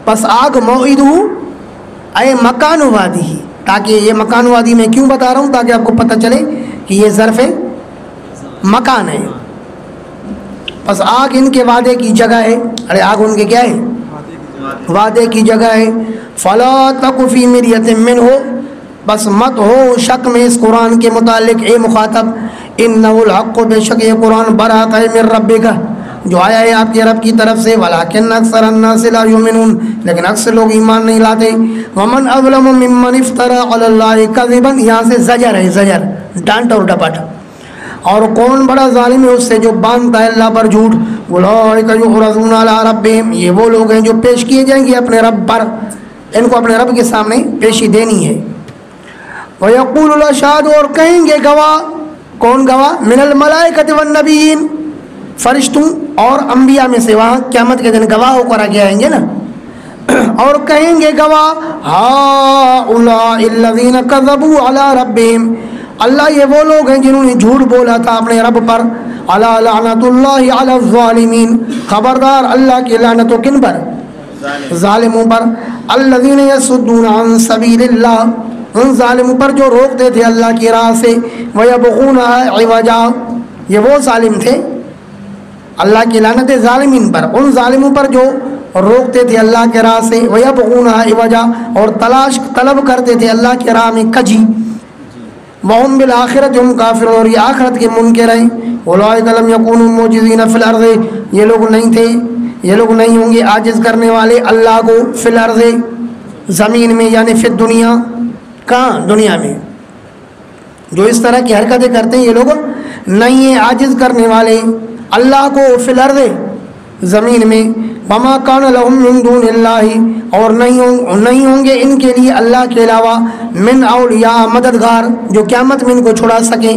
پس آگ موعدہ اے مکان وعدہ، تاکہ یہ مکان وادی میں کیوں بتا رہا ہوں؟ تاکہ آپ کو پتہ چلے کہ یہ ظرف مکان ہے۔ پس آگ ان کے وعدے کی جگہ ہے، ارے آگ ان کے کیا ہے؟ وعدے کی جگہ ہے۔ فلا تک فی مریۃ منہ، بس مت ہو شک میں اس قرآن کے متعلق اے مخاطب، انہ الحق، بے شک یہ قرآن برحق ہے، من ربک، جو آیا ہے آپ کے رب کی طرف سے، ولکن اکثر الناس لا یؤمنون، لیکن اکثر لوگ ایمان نہیں لاتے۔ ومن اظلم ممن افترى علی اللہ کذبا، یہاں سے زجر ہے، زجر، ڈانٹ اور ڈپٹ۔ اور کون بڑا ظالم ہے اس سے جو باندھتا ہے اللہ پر جھوٹ. اولئک یعرضون علی ربہم، یہ وہ لوگ ہیں جو پیش کیے جائیں گے اپنے رب پر، ان کو اپنے رب کے سامنے پیشی دینی ہے. وَيَقُولُ الْأَشْهَادُ، اور کہیں گے گواہ. کون گواہ؟ من الملائکۃ والنبیین، فرشتوں اور انبیاء میں سے. وہاں قیامت کے دن گواہ ہو کر آگے آئیں گے نا. اور کہیں گے گواہ ہؤلاء الذین کذبوا علی ربہم، اللہ یہ وہ لوگ ہیں جنہوں نے جھوٹ بولا تھا اپنے رب پر. الا لعنۃ اللہ علی الظالمین، خبردار اللہ کی لعنت کن پر؟ ظالموں پر. الذین یصدون عن سبیل اللہ، ان ظالموں پر جو روکتے تھے اللہ کی راہ سے. ویبغونها عوجا، یہ وہ ظالم تھے، اللہ کی لعنت ظالمین پر، ان ظالموں پر جو روکتے تھے اللہ کے راہ سے. ویبغونها عوجا، اور تلاش طلب کرتے تھے اللہ کی راہ میں کجی. وهم بالآخرۃ هم کافرون، اور یہ آخرت کے منکر ہیں. اولئک لم یکونوا معجزین فی الارض، یہ لوگ نہیں تھے، یہ لوگ نہیں ہوں گے عاجز کرنے والے اللہ کو فی الارض، زمین میں، یعنی فی الدنیا. کہاں؟ دنیا میں. جو اس طرح کی حرکتیں کرتے ہیں یہ لوگ نہیں ہیں عاجز کرنے والے اللہ کو فی الارض، زمین میں. وما کان لهم من دون اللہ، اور نہیں ہوں گے ان کے لیے اللہ کے علاوہ من اولیاء، مددگار جو قیامت میں ان کو چھڑا سکیں.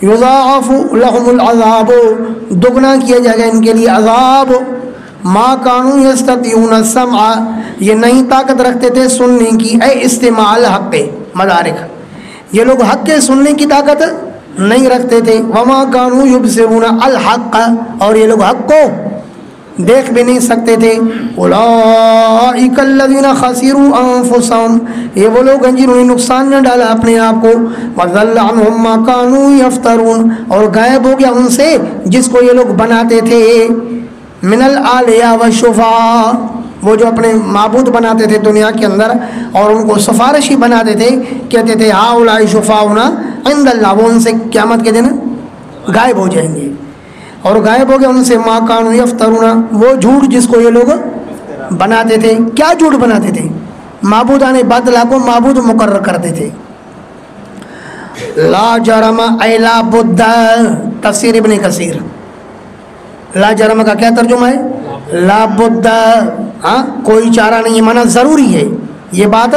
یضاعف لهم العذاب، دگنا کیا جائے گا ان کے لیے عذاب. ما کانوا یستطیعون السمع، یہ نہیں طاقت رکھتے تھے سننے کی، اے استماع الحق، مدارک، یہ لوگ حق کے سننے کی طاقت نہیں رکھتے تھے. وما کانوا یبصرون الحق، اور یہ لوگ حق کو دیکھ بھی نہیں سکتے تھے. اولئک الذین خسروا انفسهم، یہ وہ لوگ ہیں جنہوں نے نقصان میں ڈالا اپنے آپ کو. وضل عنہم ما کانوا یفترون، اور غائب ہو گیا ان سے جس کو یہ لوگ بناتے تھے. من الآلیہ والشفعاء، وہ جو اپنے معبود بناتے تھے دنیا کے اندر اور ان کو سفارشی بناتے تھے، کہتے تھے ہؤلاء شفعاؤنا عند اللہ، وہ ان سے قیامت کے دن غائب ہو جائیں گے. اور غائب ہو گیا ان سے ما کانوا یفترون، وہ جھوٹ جس کو یہ لوگ بناتے تھے. کیا جھوٹ بناتے تھے؟ معبودان باطلہ کو معبود مقرر کرتے تھے. لا جرم اے لا بد، تفسیر ابن کثیر. لا جرم کا کیا ترجمہ ہے؟ لا بد، ہاں کوئی چارہ نہیں، مانا ضروری ہے، یہ بات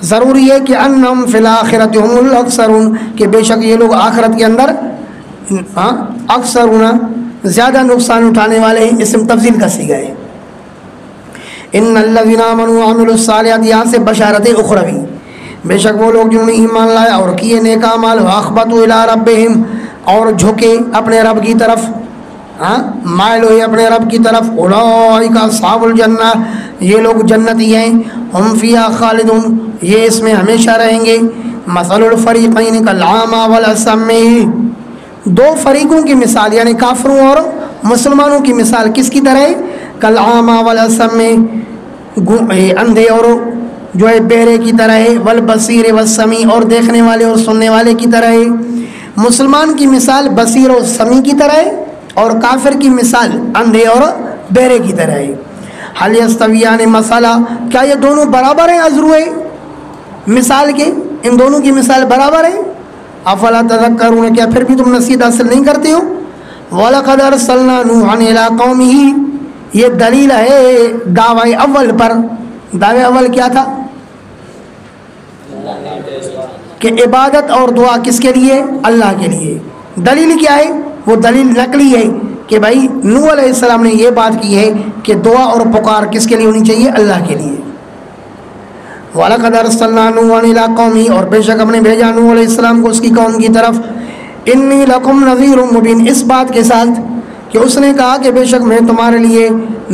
ضروری ہے کہ انہم فی الآخرۃ هم الاکثرون، کہ بے شک یہ لوگ آخرت کے اندر اکثر زیادہ نقصان اٹھانے والے ہیں. اسم تفضیل کا صیغہ ہے. ان الذین آمنوا وعملوا الصالحات، یہاں سے بشارت اخروی، بے شک وہ لوگ جنہوں نے ایمان لایا اور کیے نیک اعمال. واخبتوا الی ربہم، اور جھکے اپنے رب کی طرف، مائل ہوئے اپنے رب کی طرف. اولئک اصحاب الجنہ، یہ لوگ جنتی ہیں. ہم فیہا خالدون، یہ اس میں ہمیشہ رہیں گے. مثل الفریقین کالأعمی والأصم، دو فریقوں کی مثال یعنی کافروں اور مسلمانوں کی مثال کس کی طرح ہے؟ کالأعمی والأصم، اندھے اور جو ہے بہرے کی طرح ہے. والبصیر والسمیع، اور دیکھنے والے اور سننے والے کی طرح ہے. مسلمان کی مثال بصیر اور سمیع کی طرح ہے، اور کافر کی مثال اندھے اور بہرے کی طرح ہے. حل یستویان مثلا، کیا یہ دونوں برابر ہیں عذروے مثال کے؟ ان دونوں کی مثال برابر ہے. افلا تذکرون، کیا پھر بھی تم نصیحت حاصل نہیں کرتے ہو؟ وَلَقَدْ أَرْسَلْنَا نُوحًا إِلَىٰ قَوْمِهِ، یہ دلیل ہے دعوی اول پر. دعوی اول کیا تھا؟ کہ عبادت اور دعا کس کے لیے؟ اللہ کے لیے. دلیل کیا ہے؟ وہ دلیل نقلی ہے کہ بھائی نوح علیہ السلام نے یہ بات کی ہے کہ دعا اور پکار کس کے لیے ہونی چاہیے؟ اللہ کے لیے. وَلَقَدْ أَرْسَلْنَا نُوحًا إِلَىٰ قَوْمِهِ، اور بے شک ہم نے بھیجا نوح علیہ السلام کو اس کی قوم کی طرف. إِنِّي لَكُمْ نَذِيرٌ مُبِينٌ، اس بات کے ساتھ کہ اس نے کہا کہ بے شک میں تمہارے لیے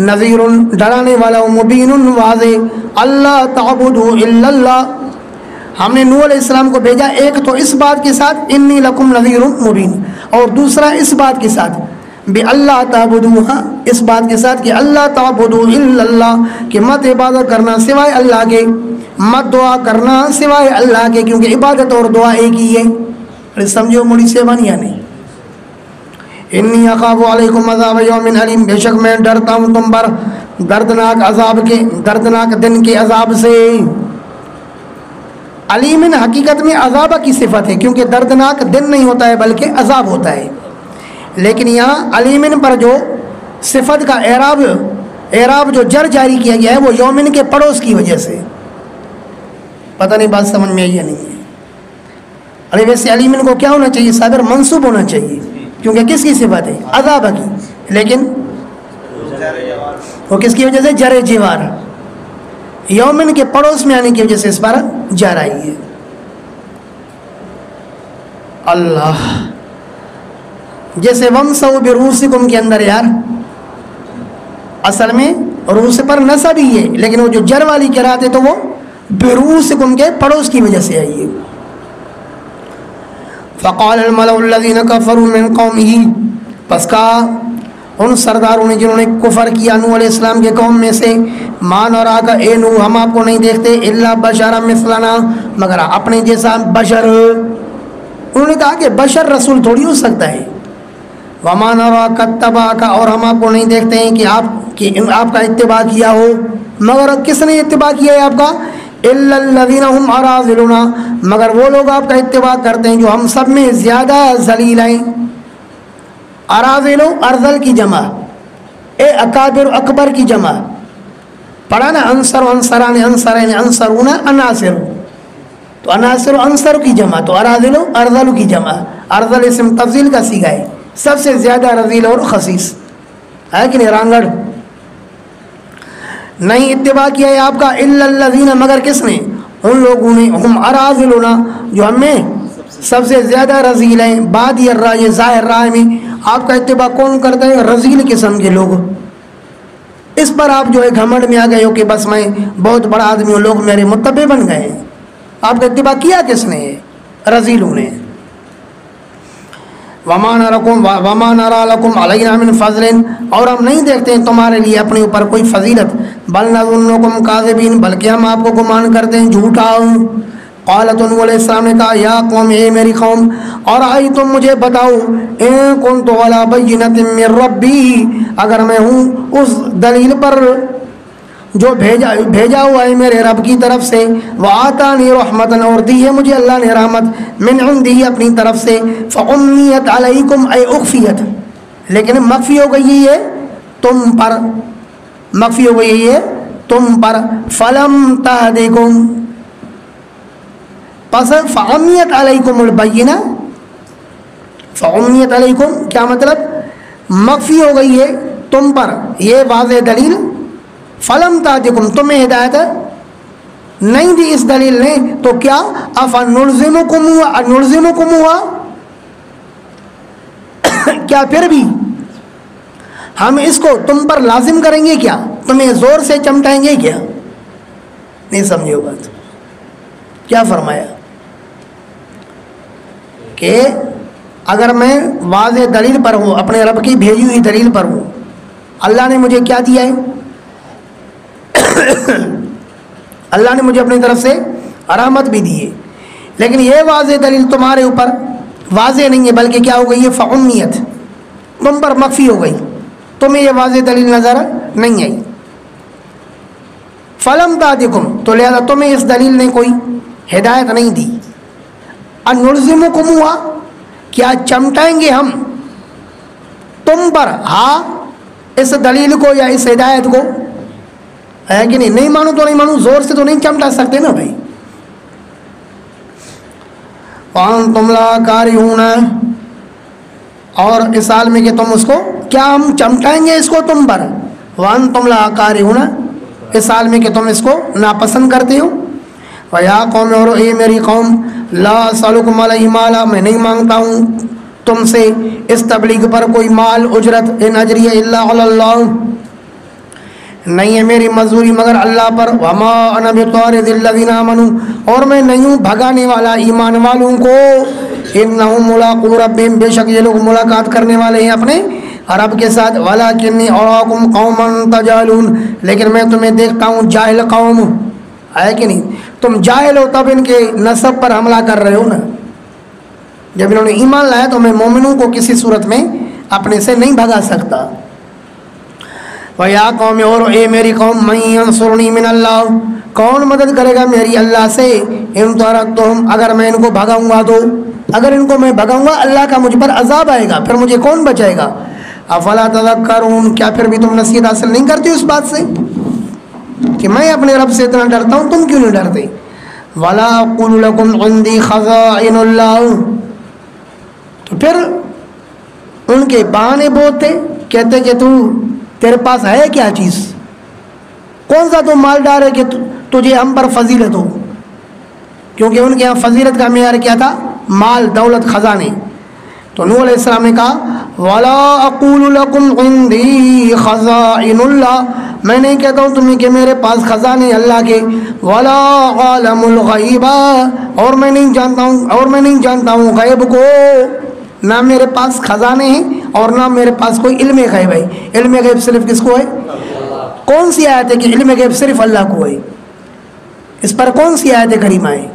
نذیر، ڈرانے والا ہوں، مبین، واضح. اللہ تعبدوا الا اللہ، ہم نے نوح علیہ السلام کو بھیجا ایک تو اس بات کے ساتھ انی لکم نذیر مبین، اور دوسرا اس بات کے ساتھ بے اللہ تعبدوا، اس بات کے ساتھ کہ اللہ تعبدوا الا اللہ، کہ مت عبادت کرنا سوائے اللہ کے، مت دعا کرنا سوائے اللہ کے، کیونکہ عبادت اور دعا ایک ہی ہے. سمجھو مڑی سے بنیا نہیں. انی اخاف علیکم عذاب یوم علیم، بے شک میں ڈرتا ہوں تم پر دردناک عذاب کے، دردناک دن کے عذاب سے. علیمن حقیقت میں عذاب کی صفت ہے، کیونکہ دردناک دن نہیں ہوتا ہے بلکہ عذاب ہوتا ہے، لیکن یہاں علیمن پر جو صفت کا اعراب جو جر جاری کیا گیا ہے وہ یومن کے پڑوس کی وجہ سے. پتہ نہیں بات سمجھ میں آئی یا نہیں ہے. ارے ویسے علیمن کو کیا ہونا چاہیے صابر؟ منصوب ہونا چاہیے، کیونکہ کس کی صفت ہے؟ عذاب کی، لیکن وہ کس کی وجہ سے؟ جر جوار، یومن کے پڑوس میں آنے کی وجہ سے اس پر جر آئی ہے. اللہ، جیسے ومسو برؤسکم کے اندر یار اصل میں روس پر نصب ہی ہے، لیکن وہ جو جر والی قرات ہے تو وہ برؤسکم کے پڑوس کی وجہ سے آئی ہے. فقال الملأ الذين كفروا من قومه، پس کہا ان سرداروں نے جنہوں نے کفر کیا نوح علیہ السلام کے قوم میں سے، ما نراک اے نوح، ہم آپ کو نہیں دیکھتے الا بشرا مثلنا، مگر اپنے جیسا بشر. انہوں نے کہا کہ بشر رسول تھوڑی ہو سکتا ہے. وما نراک اتبعک، اور ہم آپ کو نہیں دیکھتے ہیں کہ آپ کا اتباع کیا ہو. مگر کس نے اتباع کیا ہے آپ کا؟ الا الذین هم اراذلنا، مگر وہ لوگ آپ کا اتباع کرتے ہیں جو ہم سب میں زیادہ ذلیل ہیں. اراذل ارذل کی جمع، اے اکابر اکبر کی جمع. پڑھا نا انصر و انصران انصرین انصرون عناصر، تو عناصر و انصر کی جمع، تو اراذل ارذل کی جمع. ارذل اسم تفضیل کا صیغہ ہے، سب سے زیادہ رذیل اور خسیس ہے کہ نہیں، رانگڑ. نہیں اتباع کیا ہے آپ کا الا الذین، مگر کس نے؟ ان لوگوں نے، ہم اراذلنا، جو ہم میں سب سے زیادہ رذیل ہیں. بادی الرائے، ظاہر رائے میں آپ کا اتباع کون کرتا ہے؟ رذیل قسم کے لوگ. اس پر آپ جو ہے گھمنڈ میں آ گئے ہو کہ بس میں بہت بڑا آدمی ہوں، لوگ میرے متبع بن گئے. آپ کا اتباع کیا کس نے؟ رذیلوں نے. وما نرى لكم علينا من فضل، اور ہم نہیں دیکھتے ہیں تمہارے لیے اپنے اوپر کوئی فضیلت. بل نظنكم كاذبين، بلکہ ہم آپ کو گمان کرتے ہیں جھوٹا. قالت نوح علیہ السلام نے کہا یا قوم، اے میری قوم، اور آئی تم مجھے بتاؤ، ان كنت على بينة من ربي، اگر میں ہوں اس دلیل پر جو بھیجا ہوا ہے میرے رب کی طرف سے، وآتانی رحمتن، اور دی ہے مجھے اللہ نے رحمت، من عندی اپنی طرف سے، فأمیت علیکم، اے اخفیت، لیکن مخفی ہو گئی ہے تم پر، مخفی ہو گئی ہے تم پر. فلم تہدکم، پس فأمیت علیکم البینہ، فأمیت علیکم کیا مطلب؟ مخفی ہو گئی ہے تم پر یہ واضح دلیل. فلم تہدکم، تمہیں ہدایت نہیں دی اس دلیل نے، تو کیا نلزمکم ہوا، کیا پھر بھی ہم اس کو تم پر لازم کریں گے؟ کیا تمہیں زور سے چمٹائیں گے؟ کیا نہیں سمجھو بات. کیا فرمایا کہ اگر میں واضح دلیل پر ہوں، اپنے رب کی بھیجی ہوئی دلیل پر ہوں، اللہ نے مجھے کیا دیا ہے؟ اللہ نے مجھے اپنی طرف سے رحمت بھی دی ہے، لیکن یہ واضح دلیل تمہارے اوپر واضح نہیں ہے، بلکہ کیا ہو گئی ہے؟ فأمیت، تم پر مخفی ہو گئی، تمہیں یہ واضح دلیل نظر نہیں آئی. فلم تہدکم، تو لہذا تمہیں اس دلیل نے کوئی ہدایت نہیں دی. انلزمکم ہوا، کیا چمٹائیں گے ہم تم پر ہاں اس دلیل کو یا اس ہدایت کو، ہے کہ نہیں؟ نہیں مانو تو نہیں مانو، زور سے تو نہیں چمٹا سکتے نا بھائی. وانتم لا کارہون، اور اس حال میں کہ تم اس کو، کیا ہم چمٹائیں گے اس کو تم پر؟ وانتم لا کارہون، اس حال میں کہ تم اس کو ناپسند کرتے ہو. ویا قوم، اور اے میری قوم، لا اسألکم علیہ مالا، میں نہیں مانگتا ہوں تم سے اس تبلیغ پر کوئی مال اجرت، ان اجریہ الا علی اللہ، نہیں ہے میری مزدوری مگر اللہ پر. وما انا بطارد الذین آمنوا، اور میں نہیں ہوں بھگانے والا ایمان والوں کو. انہم ملاقو ربہم، بے شک یہ لوگ ملاقات کرنے والے ہیں اپنے رب کے ساتھ. ولکنی اراکم قوما تجہلون، لیکن میں تمہیں دیکھتا ہوں جاہل قوم، ہے کہ نہیں؟ تم جاہل ہو تب ان کے نسب پر حملہ کر رہے ہو نا. جب انہوں نے ایمان لایا تو میں مومنوں کو کسی صورت میں اپنے سے نہیں بھگا سکتا. وَيَا قَوْمِ، اور اے میری قوم، مَن يَنصُرُنِي مِنَ اللَّهِ، کون مدد کرے گا میری اللہ سے؟ ان ترکتہم، اگر میں ان کو بھگاؤں گا تو، اگر ان کو میں بھگاؤں گا اللہ کا مجھ پر عذاب آئے گا، پھر مجھے کون بچائے گا؟ افلا تذکرون، کیا پھر بھی تم نصیحت حاصل نہیں کرتے اس بات سے کہ میں اپنے رب سے اتنا ڈرتا ہوں، تم کیوں نہیں ڈرتے؟ ولا اقول لکم عندی خزائن اللہ، تو پھر ان کے بہانے بولتے، کہتے کہ تیرے پاس ہے کیا چیز، کون سا تو مالدار ہے کہ تجھے ہم پر فضیلت ہو؟ کیونکہ ان کے یہاں فضیلت کا معیار کیا تھا؟ مال، دولت، خزانے۔ تو نوح علیہ السلام نے کہا ولا اقول لکم عندی خزائن اللہ، میں نہیں کہتا ہوں تمہیں کہ میرے پاس خزانے اللہ کے، ولا عالم الغیب، اور میں نہیں جانتا ہوں غیب کو، نہ میرے پاس خزانے ہیں اور نہ میرے پاس کوئی علم غیب ہے۔ علم غیب صرف کس کو ہے؟ کون سی آیت ہے کہ علم غیب صرف اللہ کو ہے؟ اس پر کون سی آیت کریمہ ہے؟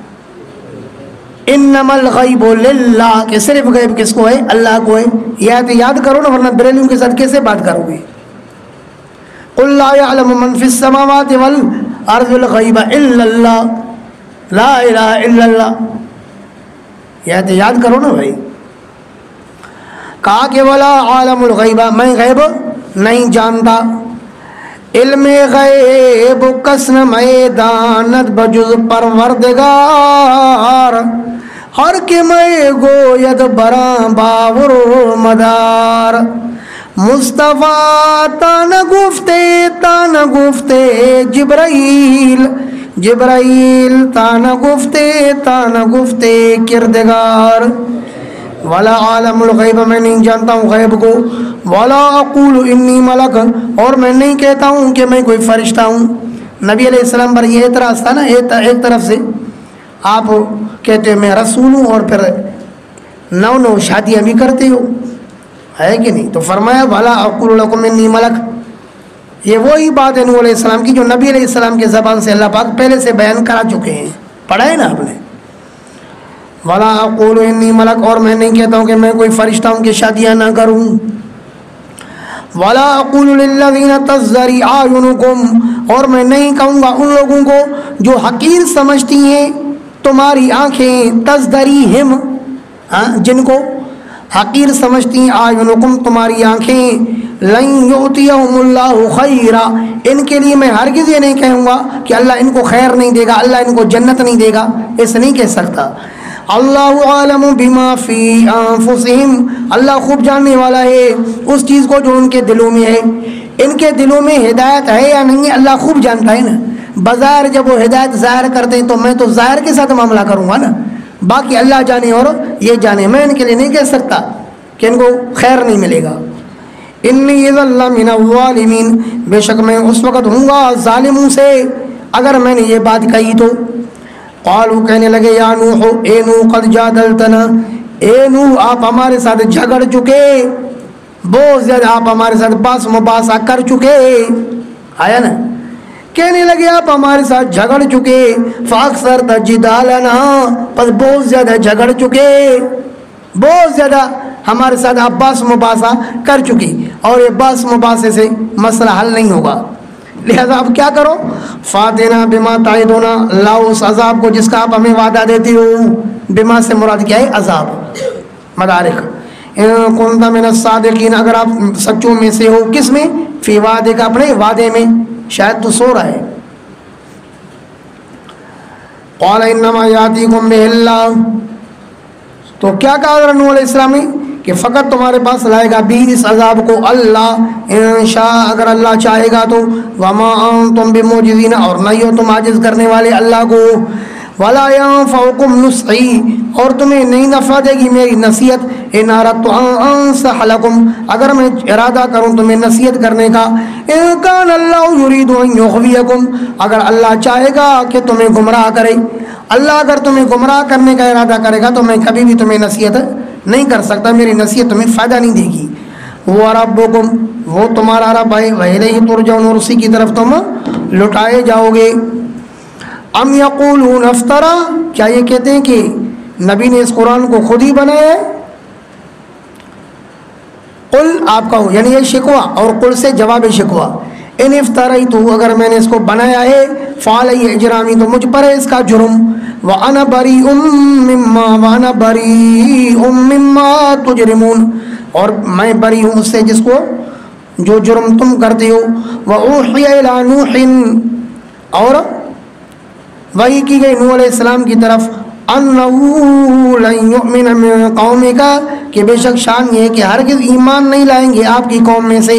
انما الغیب للہ، کہ صرف غیب کس کو ہے؟ اللہ کو ہے۔ یہ آیت یاد کرو نا، ورنہ بریلیوں کے ساتھ کیسے بات کرو گے؟ قل لا يعلم من في السماوات والارض الغیب الا اللہ، لا الہ الا اللہ، یہ آیت یاد کرو نا بھائی۔ کہا کہ ولا عالم الغیب، میں غیب نہیں جانتا، علم غیب کس میں دانت بجز پروردگار، ہر کے میں گوید براں باور مدار، مصطفیٰ تان گفتے جبرائیل تان گفتے کردگار، ولا عالم الغیب، میں نہیں جانتا ہوں غیب کو، ولا اقول انی ملک، اور میں نہیں کہتا ہوں کہ میں کوئی فرشتہ ہوں۔ نبی علیہ السلام پر یہ اعتراض تھا نا، ایک طرف سے آپ کہتے میں رسول ہوں اور پھر نو شادیاں بھی کرتے ہو، ہے کہ نہیں؟ تو فرمایا ولا اقول لکم انی ملک، یہ وہی بات ہے نوح علیہ السلام کی جو نبی علیہ السلام کے زبان سے اللہ پاک پہلے سے بیان کرا چکے ہیں، پڑھا ہے نا آپ نے؟ ولا اقول انی ملک، اور میں نہیں کہتا ہوں کہ میں کوئی فرشتہ ہوں کہ شادیاں نہ کروں۔ ولا اقول للذین تزدری اعینکم، اور میں نہیں کہوں گا ان لوگوں کو جو حقیر سمجھتی ہیں تمہاری آنکھیں، تزدریہم، جن کو حقیر سمجھتی ہیں، اعینکم تمہاری آنکھیں، لن یؤتیہم اللہ خیرا، ان کے لیے میں ہرگز یہ نہیں کہوں گا کہ اللہ ان کو خیر نہیں دے گا، اللہ ان کو جنت نہیں دے گا، ایسا نہیں کہہ سکتا۔ اللہ عالم بما فی انفسہم، اللہ خوب جاننے والا ہے اس چیز کو جو ان کے دلوں میں ہے، ان کے دلوں میں ہدایت ہے یا نہیں ہے اللہ خوب جانتا ہے نا۔ بظاہر جب وہ ہدایت ظاہر کرتے ہیں تو میں تو ظاہر کے ساتھ معاملہ کروں گا نا، باقی اللہ جانے اور یہ جانے، میں ان کے لیے نہیں کہہ سکتا کہ ان کو خیر نہیں ملے گا۔ انی اذا لمن الظالمین، بے شک میں اس وقت ہوں گا ظالموں سے اگر میں نے یہ بات کہی تو۔ قالوا، کہنے لگے یا نوح، اے نوح قد جادلتنا، اے نوح آپ ہمارے ساتھ جھگڑ چکے، بہت زیادہ آپ ہمارے ساتھ باس مباحثہ کر چکے، آیا نا؟ کہنے لگے آپ ہمارے ساتھ جھگڑ چکے، فاکثرت جدالنا، پس بہت زیادہ جھگڑ چکے، بہت زیادہ ہمارے ساتھ آپ باس مباحثہ کر چکے، اور یہ باس مباحثے سے مسئلہ حل نہیں ہوگا، لہذا آپ کیا کرو، فاتنا بما تعدنا، لاؤ اس عذاب کو جس کا آپ ہمیں وعدہ دیتے ہو۔ بما سے مراد کیا ہے؟ عذاب، مدارک۔ ان کنت من الصادقین، اگر آپ سچوں میں سے ہو، کس میں؟ فی وعدے کا، اپنے وعدے میں، شاید تو سو رہا ہے۔ قال انما یاتیکم بہ اللہ، تو کیا کہا حضرت نوح علیہ السلام نے کہ فقط تمہارے پاس لائے گا بھی اس عذاب کو اللہ، انشاء، اگر اللہ چاہے گا تو، وما انتم بمعجزین، اور نہیں ہو تم عاجز کرنے والے اللہ کو، ولا ينفعكم نصحی، اور تمہیں نہیں نفع دے گی میری نصیحت، ان اردت ان انصح لکم، اگر میں ارادہ کروں تمہیں نصیحت کرنے کا، ان کان اللہ یرید ان یغویکم، اگر اللہ چاہے گا کہ تمہیں گمراہ کرے، اللہ اگر تمہیں گمراہ کرنے کا ارادہ کرے گا تو میں کبھی بھی تمہیں نصیحت نہیں کر سکتا، میری نصیحت تمہیں فائدہ نہیں دے گی۔ وَرَبُّكُمْ، وہ تمہارا رب ہے، وَإِلَيْهِ تُرْجَعُونَ، اور اسی کی طرف تم لٹائے جاؤ گے۔ ام یقولون افطرا، کیا یہ کہتے ہیں کہ نبی نے اس قرآن کو خود ہی بنایا ہے؟ قل، آپ کہو، یعنی یہ شکوہ، اور قل سے جواب شکوہ، ان افتریتہ اگر میں نے اس کو بنایا ہے فعلی اجرامی تو مجھ پر ہے اس کا جرم وانا بریء مما تجرمون اور میں بری ہوں اس سے جس کو جو جرم تم کرتے ہو وأوحی الی نوح اور وحی کی گئی نوح علیہ السلام کی طرف انہ لن یؤمن من قومک کہ بے شک شان یہ ہے کہ ہرگز ایمان نہیں لائیں گے آپ کی قوم میں سے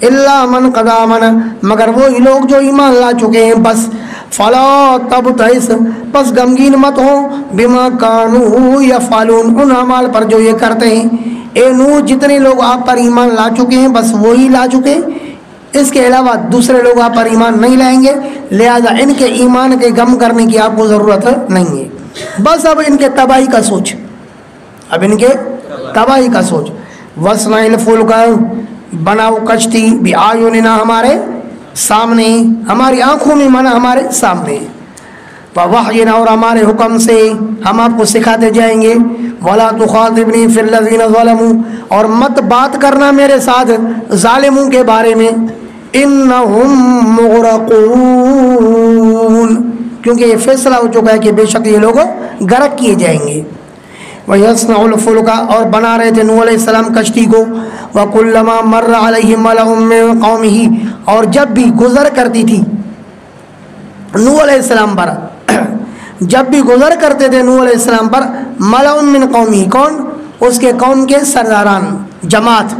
الا من قد آمن مگر وہی لوگ جو ایمان لا چکے ہیں بس فلا تبتئس پس غمگین مت ہو بما کانوا یفعلون ان اعمال پر جو یہ کرتے ہیں اے نوح جتنے لوگ آپ پر ایمان لا چکے ہیں بس وہی لا چکے اس کے علاوہ دوسرے لوگ آپ پر ایمان نہیں لائیں گے لہذا ان کے ایمان کے غم کرنے کی آپ کو ضرورت نہیں ہے بس اب ان کے تباہی کا سوچ اب ان کے تباہی کا سوچ وَاصْنَعِ الْفُلْكَ بناؤ کشتی بِأَعْيُنِنَا ہمارے سامنے ہماری آنکھوں میں مانا ہمارے سامنے وَوَحْيِنَا اور ہمارے حکم سے ہم آپ کو سکھاتے جائیں گے وَلَا تُخَاطِبْنِي فِي الَّذِينَ ظَلَمُوا اور مت بات کرنا میرے ساتھ ظالموں کے بارے میں إِنَّهُمْ مُغْرَقُونَ کیونکہ یہ فیصلہ ہو چکا ہے کہ بے شک یہ لوگ غرق کیے جائیں گے وَيَصْنَعُ الْفُلْكَ اور بنا رہے تھے نوح علیہ السلام کشتی کو وَكُلَّمَا مَرَّ عَلَيْهِ مَلَأٌ مِّن قَوْمِهِ اور جب بھی گزر کرتی تھی نوح علیہ السلام پر جب بھی گزر کرتے تھے نوح علیہ السلام پر مَلَأٌ مِّن قَوْمِهِ کون اس کے قوم کے سرداران جماعت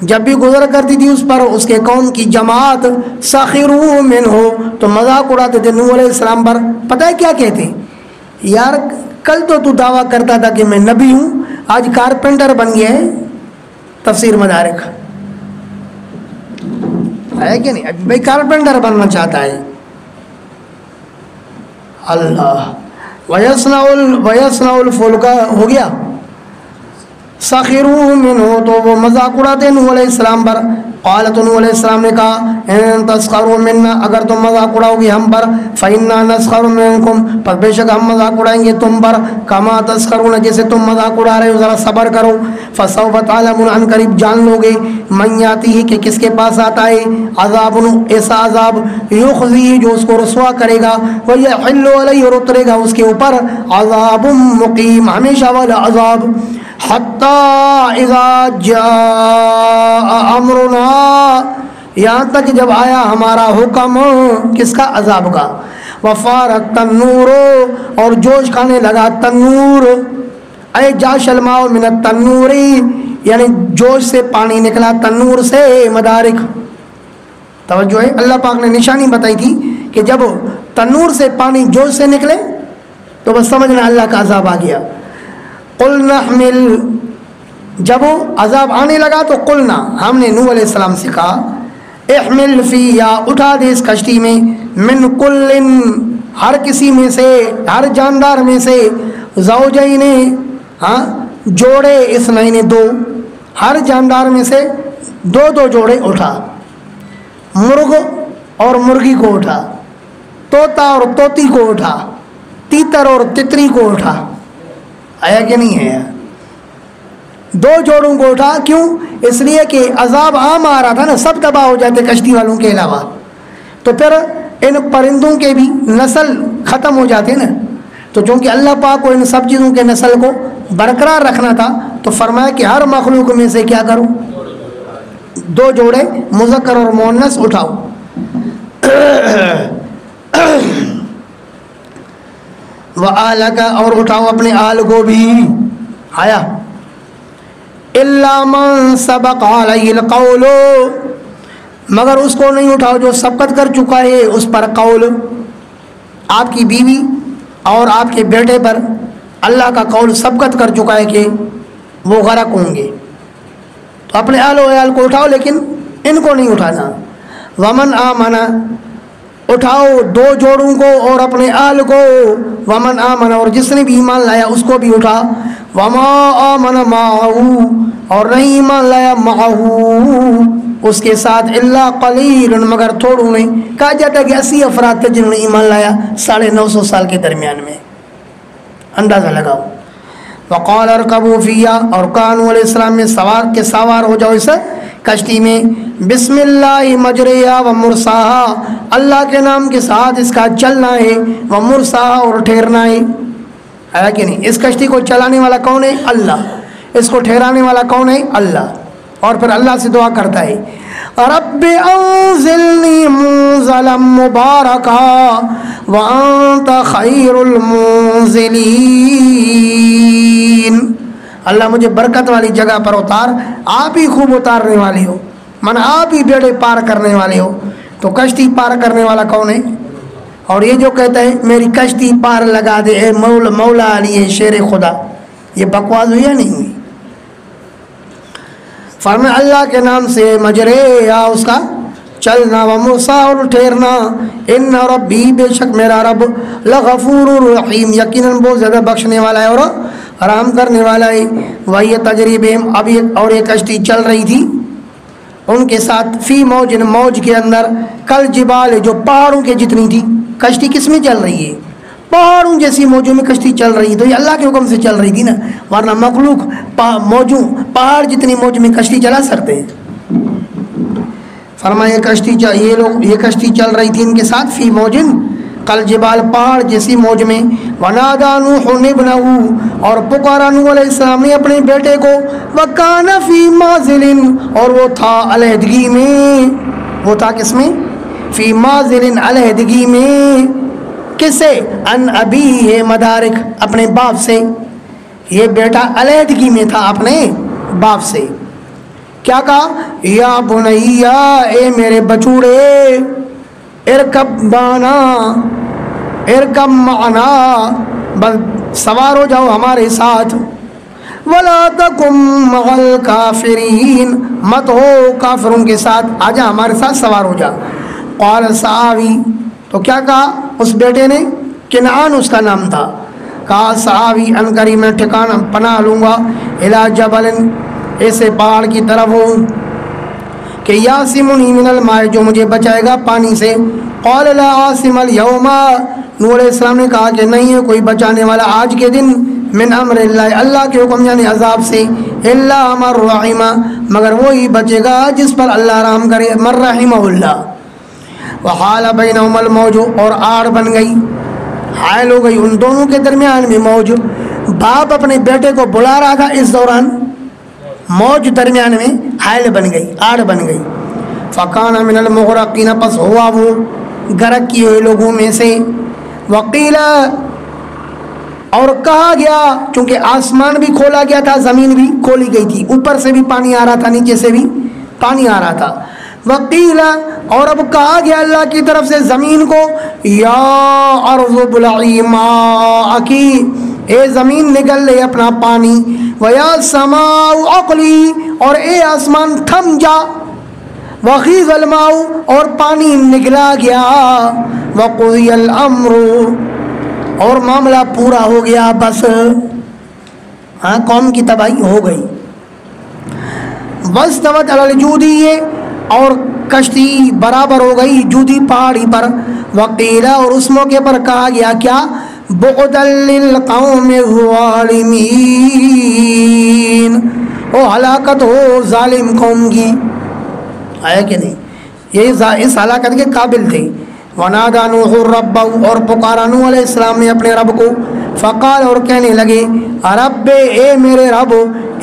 جب بھی گزر کرتی تھی اس پر اس کے قوم کی جماعت سخروا منہ تو مذاق اڑاتے تھے نوح علیہ السلام پر پتہ ہے کیا کہتے یار کل تو دعویٰ کرتا تھا کہ میں نبی ہوں آج کارپینٹر بن گیا ہے تفسیر مدارک ہے کہ نہیں بھائی کارپینٹر بننا چاہتا ہے اللہ وَيَصْنَعُ الْفُلْكَ ہو گیا سخروا منہ تو وہ مذاق اڑاتے نوح علیہ السلام پر قالت نوح علیہ السلام نے کہا ان تسخروا منا اگر تم مذاق اڑاؤ گے ہم پر فإنا نسخر منکم پر بے شک ہم مذاق اڑائیں گے تم پر کما تسخرون جیسے تم مذاق اڑا رہے ہو ذرا صبر کرو فسوف تعلمون عن قریب جان لو گے من یاتی کہ کس کے پاس آتا ہے عذاب ایسا عذاب یخزی جو اس کو رسوا کرے گا ویحل علیہ اور اترے گا اس کے اوپر عذاب مقیم ہمیشہ والا عذاب حتی اذا جاء امرنا یہاں تک جب آیا ہمارا حکم کس کا عذاب کا وفارت تنور اور جوش کھانے لگا تنور اے جاش الماء من التنوری یعنی جوش سے پانی نکلا تنور سے مدارک توجہ ہے اللہ پاک نے نشانی بتائی تھی کہ جب تنور سے پانی جوش سے نکلے تو بس سمجھنا اللہ کا عذاب آ گیا قلنا احمل جب وہ عذاب آنے لگا تو قلنا ہم نے نوح علیہ السلام سے کہا احمل فیہا اٹھا دے اس کشتی میں من کل ہر کسی میں سے ہر جاندار میں سے زوجین جوڑے اثنین دو ہر جاندار میں سے دو جوڑے اٹھا مرغ اور مرغی کو اٹھا طوطا اور طوطی کو اٹھا تیتر اور تتری کو اٹھا آیا کہ نہیں ہے دو جوڑوں کو اٹھا کیوں اس لیے کہ عذاب عام آ رہا تھا نا سب تباہ ہو جاتے کشتی والوں کے علاوہ تو پھر ان پرندوں کے بھی نسل ختم ہو جاتے نا تو چونکہ اللہ پاک کو ان سب چیزوں کے نسل کو برقرار رکھنا تھا تو فرمایا کہ ہر مخلوق میں سے کیا کروں دو جوڑے مذکر اور مؤنث اٹھاؤ وَآلَكَ اور اٹھاؤ اپنے آل کو بھی آیا إِلَّا مَنْ سَبَقَ عَلَيْهِ الْقَوْلُ مگر اس کو نہیں اٹھاؤ جو سبقت کر چکا ہے اس پر قول آپ کی بیوی اور آپ کے بیٹے پر اللہ کا قول سبقت کر چکا ہے کہ وہ غرق ہوں گے تو اپنے آل و عیال کو اٹھاؤ لیکن ان کو نہیں اٹھانا ومن آمن اٹھاؤ دو جوڑوں کو اور اپنے آل کو ومن آمن اور جس نے بھی ایمان لایا اس کو بھی اٹھا وما آمن معہو اور نہیں ایمان لایا معہو اس کے ساتھ الا قلیل مگر تھوڑوں نے کہا جاتا ہے کہ 80 افراد تھے جنہوں نے ایمان لایا 950 سال کے درمیان میں اندازہ لگاؤ وقال ارکبوا فیہا اور کہا نوح علیہ السلام میں سوار ہو جاؤ اس کشتی میں بسم اللہ مجریہا و مرساہا، اللہ کے نام کے ساتھ اس کا چلنا ہے، و مرساہا اور ٹھہرنا ہے کہ نہیں؟ اس کشتی کو چلانے والا کون ہے؟ اللہ. اس کو ٹھہرانے والا کون ہے؟ اللہ. اور پھر اللہ سے دعا کرتا ہے رب انزلنی منزلا مبارکا وانت خیر المنزلین، اللہ مجھے برکت والی جگہ پر اتار، آپ ہی خوب اتارنے والی ہو، من آپ ہی بیڑے پار کرنے والے ہو. تو کشتی پار کرنے والا کون ہے؟ اور یہ جو کہتا ہے میری کشتی پار لگا دے اے مولا علی ہے شیر خدا، یہ بکواس ہوئی یا نہیں ہوئی؟ فرمایا اللہ کے نام سے مجرے یا اس کا چلنا، و مرسا اور ٹھہرنا، ان ربی بے شک میرا رب لغفور رحیم یقیناً بہت زیادہ بخشنے والا ہے اور آرام کرنے والا ہے. وہی تجریبہم، اب اور یہ کشتی چل رہی تھی ان کے ساتھ، فی موج موج کے اندر، کل جبال جو پہاڑوں کے جتنی تھی. کشتی کس میں چل رہی ہے؟ پہاڑوں جیسی موجوں میں کشتی چل رہی ہے. تو یہ اللہ کے حکم سے چل رہی تھی نا، ورنہ مخلوق موجوں پہاڑ جتنی موج میں کشتی چلا سکتے ہیں؟ فرمایا یہ کشتی چل رہی تھی ان کے ساتھ، فی موجن کل جبال پہاڑ جیسی موج میں. ونادى نوح ابنه، اور پکارا نوح علیہ السلام نے اپنے بیٹے کو، وکان فی معزل، اور وہ تھا علیحدگی میں. وہ تھا کس میں؟ فی معزل، علیحدگی میں. کس سے؟ ان ابی ہے مدارک، اپنے باپ سے. یہ بیٹا علیحدگی میں تھا اپنے باپ سے. کیا کہا؟ یا بنیا، اے میرے بچوڑے، ارکب بانا، ارکب معنا، بس سوار ہو جاؤ ہمارے ساتھ. ولا تکم مع الکافرین، مت ہو کافروں کے ساتھ، آجا ہمارے ساتھ سوار ہو جا. قال سآوی، تو کیا کہا اس بیٹے نے؟ کنعان اس کا نام تھا. کہا سآوی، ان قریب میں ٹھکانہ پناہ لوں گا، الی جبل، ایسے پہاڑ کی طرف ہوں کہ یاسمنی من الماء، جو مجھے بچائے گا پانی سے. قال لا عاصم اليوم، نوح علیہ السلام نے کہا کہ نہیں ہے کوئی بچانے والا آج کے دن، من امر اللہ، اللہ کے حکم یعنی عذاب سے، الا من رحم، مگر وہی بچے گا جس پر اللہ رحم کرے، من رحمہ اللہ. وحال بینہم الموج، اور آڑ بن گئی، حائل ہو گئی ان دونوں کے درمیان میں موج. باپ اپنے بیٹے کو بلا رہا تھا، اس دوران موج درمیان میں حائل بن گئی، آڑ بن گئی. فکان من المغرقین، پس ہوا وہ غرق کیے ہوئے لوگوں میں سے. وقیل، اور کہا گیا، چونکہ آسمان بھی کھولا گیا تھا، زمین بھی کھولی گئی تھی، اوپر سے بھی پانی آ رہا تھا، نیچے سے بھی پانی آ رہا تھا. وقیل، اور اب کہا گیا اللہ کی طرف سے زمین کو، یا ارض ابلعی ماءکی، اے زمین نگل لے اپنا پانی. ویا سماء اقلی، اور اے آسمان تھم جا. وغیض الماء، اور پانی نگلا گیا. وقضی الامر، اور معاملہ پورا ہو گیا، بس ہاں قوم کی تباہی ہو گئی. واستوت علی الجودی، اور کشتی برابر ہو گئی جودی پہاڑی پر. وقیل، اور اس موقع پر کہا گیا کیا؟ بعدا للقوم الظالمین، او ہلاکت ہو ظالم قوم کی. آیا کہ نہیں؟ یہ اس ہلاکت کے قابل تھے. ونادى نوح ربہ، اور پکارا نوح علیہ السلام نے اپنے رب کو. فقال، اور کہنے لگے، رب، اے میرے رب،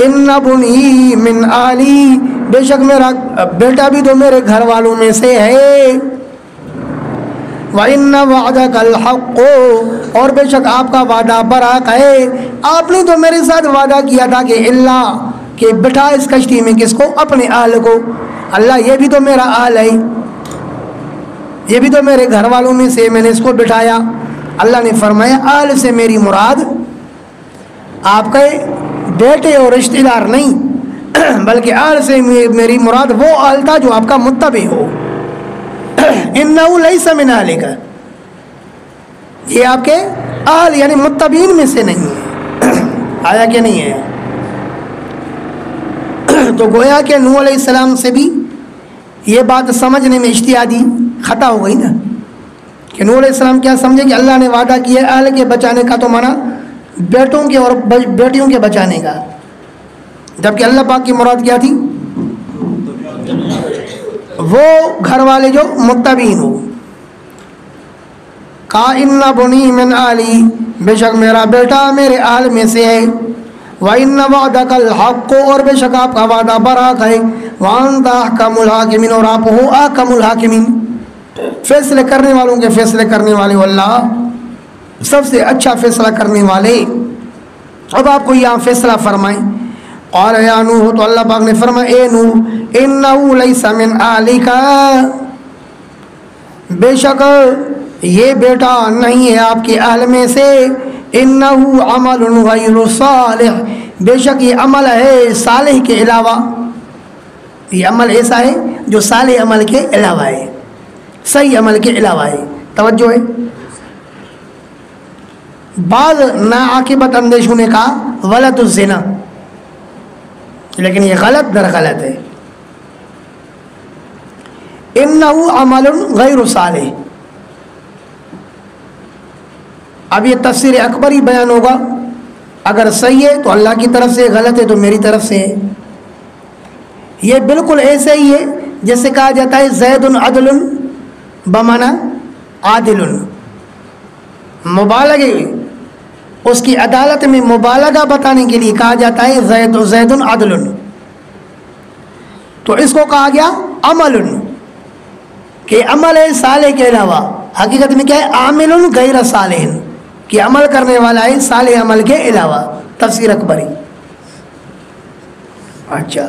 ان بنی من آلی، بے شک میرا بیٹا بھی تو میرے گھر والوں میں سے ہے. وَإِنَّ وَعْدَكَ الْحَقُّ، اور بے شک آپ کا وعدہ برحق ہے. آپ نے تو میرے ساتھ وعدہ کیا تھا کہ اللہ کہ بٹھا اس کشتی میں کس کو؟ اپنے اہل کو. اللہ یہ بھی تو میرا اہل ہے، یہ بھی تو میرے گھر والوں میں سے، میں نے اس کو بٹھایا. اللہ نے فرمایا اہل سے میری مراد آپ کے بیٹے اور رشتہ دار نہیں، بلکہ اہل سے میری مراد وہ اہل تھا جو آپ کا متبع ہو. انہو لیس من اہلک، یہ آپ کے اہل یعنی متبعین میں سے نہیں ہے. آیا کہ نہیں ہے؟ تو گویا کہ نوح علیہ السلام سے بھی یہ بات سمجھنے میں اجتہادی خطا ہو گئی نا، کہ نوح علیہ السلام کیا سمجھے کہ اللہ نے وعدہ کیا اہل کے بچانے کا، تو مانا بیٹوں کے اور بیٹیوں کے بچانے کا، جبکہ اللہ پاک کی مراد کیا تھی؟ وہ گھر والے جو متبعین ہو. کہا ان بنی من آلی، بے شک میرا بیٹا میرے آل میں سے ہے. وَإِنَّ وَعْدَكَ الْحَقُّ، اور بے شک آپ کا وعدہ برحق ہے. وَأَنْتَ أَحْكَمُ الْحَاكِمِينَ، اور آپ ہو أَحْكَمُ الْحَاكِمِينَ، فیصلے کرنے والوں کے فیصلے کرنے والے ہو اللہ، سب سے اچھا فیصلہ کرنے والے. اب آپ کو یہاں فیصلہ فرمائیں. قال یا نوح، تو اللہ پاک نے فرمایا اے نوح انہ لیس من آلک، بے شک یہ بیٹا نہیں ہے آپ کے اہل میں سے. انہ عمل غیر صالح، بے شک یہ عمل ہے صالح کے علاوہ، یہ عمل ایسا ہے جو صالح عمل کے علاوہ ہے، صحیح عمل کے علاوہ ہے. توجہ ہے. بعض ناعاقبت اندیشوں نے کہا ولد الزنا، لیکن یہ غلط در غلط ہے. انہو عمل غیر صالح، اب یہ تفسیر اکبری بیان ہوگا. اگر صحیح ہے تو اللہ کی طرف سے، غلط ہے تو میری طرف سے ہے. یہ بالکل ایسے ہی ہے جیسے کہا جاتا ہے زید عدل بمعنی عادل، مبالغے اس کی عدالت میں مبالغہ بتانے کے لیے کہا جاتا ہے زید عدل. تو اس کو کہا گیا عمل، کہ عمل ہے صالح کے علاوہ. حقیقت میں کیا ہے؟ عامل غیر صالح، کہ عمل کرنے والا ہے صالح عمل کے علاوہ. تفسیر اکبری. اچھا،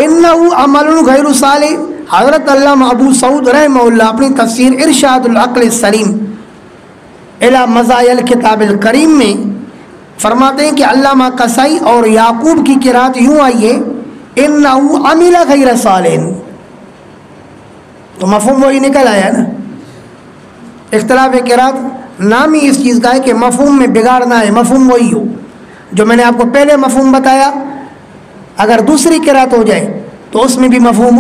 انہو عمل غیر صالح. حضرت علامہ ابو سعود رحمہ اللہ اپنی تفسیر ارشاد العقل السلیم الی مزایا الکتاب الکریم میں فرماتے ہیں کہ علامہ قصائی اور یعقوب کی قرات یوں آئی ہے انہو عمل غیر صالح. تو مفہوم وہی نکل آیا نا. اختلاف قرات نام ہی اس چیز کا ہے کہ مفہوم میں بگاڑنا ہے، مفہوم وہی ہو. جو میں نے آپ کو پہلے مفہوم بتایا، اگر دوسری قرات ہو جائے تو اس میں بھی مفہوم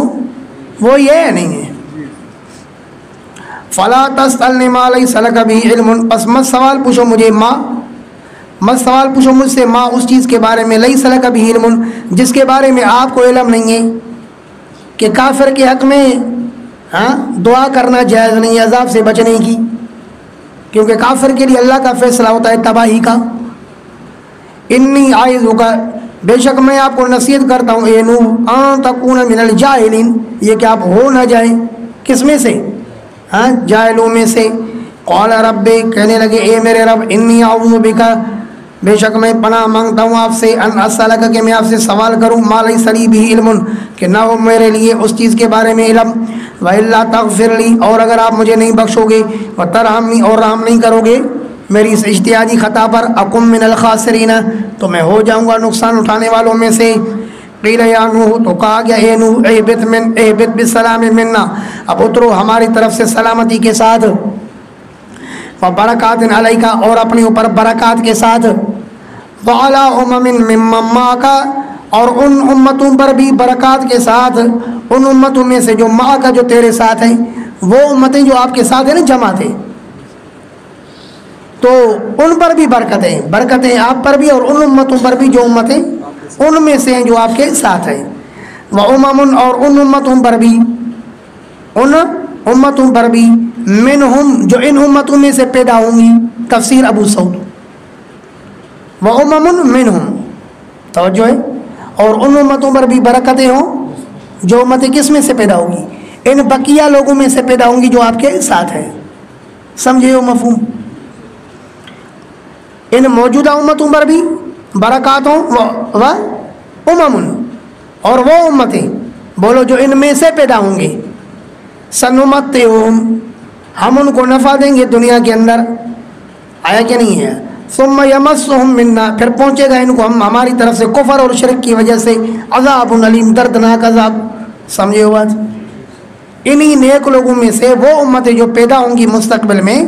وہی ہے یا نہیں ہے. فلا تسألنی ما لیس لک بہ علم، پس مت سوال پوچھو مجھے مت سوال پوچھو مجھ سے ما اس چیز کے بارے میں لیس لک بہ علم جس کے بارے میں آپ کو علم نہیں ہے. کہ کافر کے حق میں دعا کرنا جائز نہیں عذاب سے بچنے کی، کیونکہ کافر کے لیے اللہ کا فیصلہ ہوتا ہے تباہی کا. انی اعظک، بے شک میں آپ کو نصیحت کرتا ہوں اے نوح ان تکون من الجاہلین، یہ کہ آپ ہو نہ جائیں کس میں سے؟ جاہلوں میں سے. قال رب، کہنے لگے اے میرے رب انی اعوذ بک، بے شک میں پناہ مانگتا ہوں آپ سے ان اسألک، کہ میں آپ سے سوال کروں ما لیس لی بہ علم، کہ نہ ہو میرے لیے اس چیز کے بارے میں علم. وَإِلَّا تَغْفِرْ لِي، اور اگر آپ مجھے نہیں بخشو گے، وَتَرْحَمْنِي، اور رحم نہیں کرو گے میری اس اجتہادی خطا پر، اکم من الخاسرین، تو میں ہو جاؤں گا نقصان اٹھانے والوں میں سے. قیل یا نوح، تو کہا گیا اے نوح اہبط بالسلام منا، اب اترو ہماری طرف سے سلامتی کے ساتھ. وبرکات علیک، اور اپنے اوپر برکات کے ساتھ. وعلی امم ممن معک، اور ان امتوں پر بھی برکات کے ساتھ، ان امتوں میں سے جو معک جو تیرے ساتھ ہیں، وہ امتیں جو آپ کے ساتھ ہیں نا جماعت ہیں، تو ان پر بھی برکتیں آپ پر بھی، اور ان امتوں پر بھی جو امتیں ان میں سے ہیں جو آپ کے ساتھ ہیں. وَأُمَمٌ، اور ان امتوں پر بھی منہم، جو ان امتوں میں سے پیدا ہوں گی. تفسیر ابو سعود. وَأُمَمٌ منہم، توجہ ہے، اور ان امتوں پر بھی برکتیں ہوں جو امتیں کس میں سے پیدا ہوگی؟ ان بقیہ لوگوں میں سے پیدا ہوں گی جو آپ کے ساتھ ہیں. سمجھے ہو مفہوم؟ ان موجودہ امتوں پر بھی برکات ہوں و امم، اور وہ امتیں بولو جو ان میں سے پیدا ہوں گے. سنمتعہم، ہم ان کو نفع دیں گے دنیا کے اندر. آیا کہ نہیں ہے؟ ثم یمسہم منا، پھر پہنچے گا ان کو ہماری طرف سے کفر اور شرک کی وجہ سے عذاب علیم، دردناک عذاب. سمجھے ہو بات؟ انہی نیک لوگوں میں سے وہ امتیں جو پیدا ہوں گی مستقبل میں،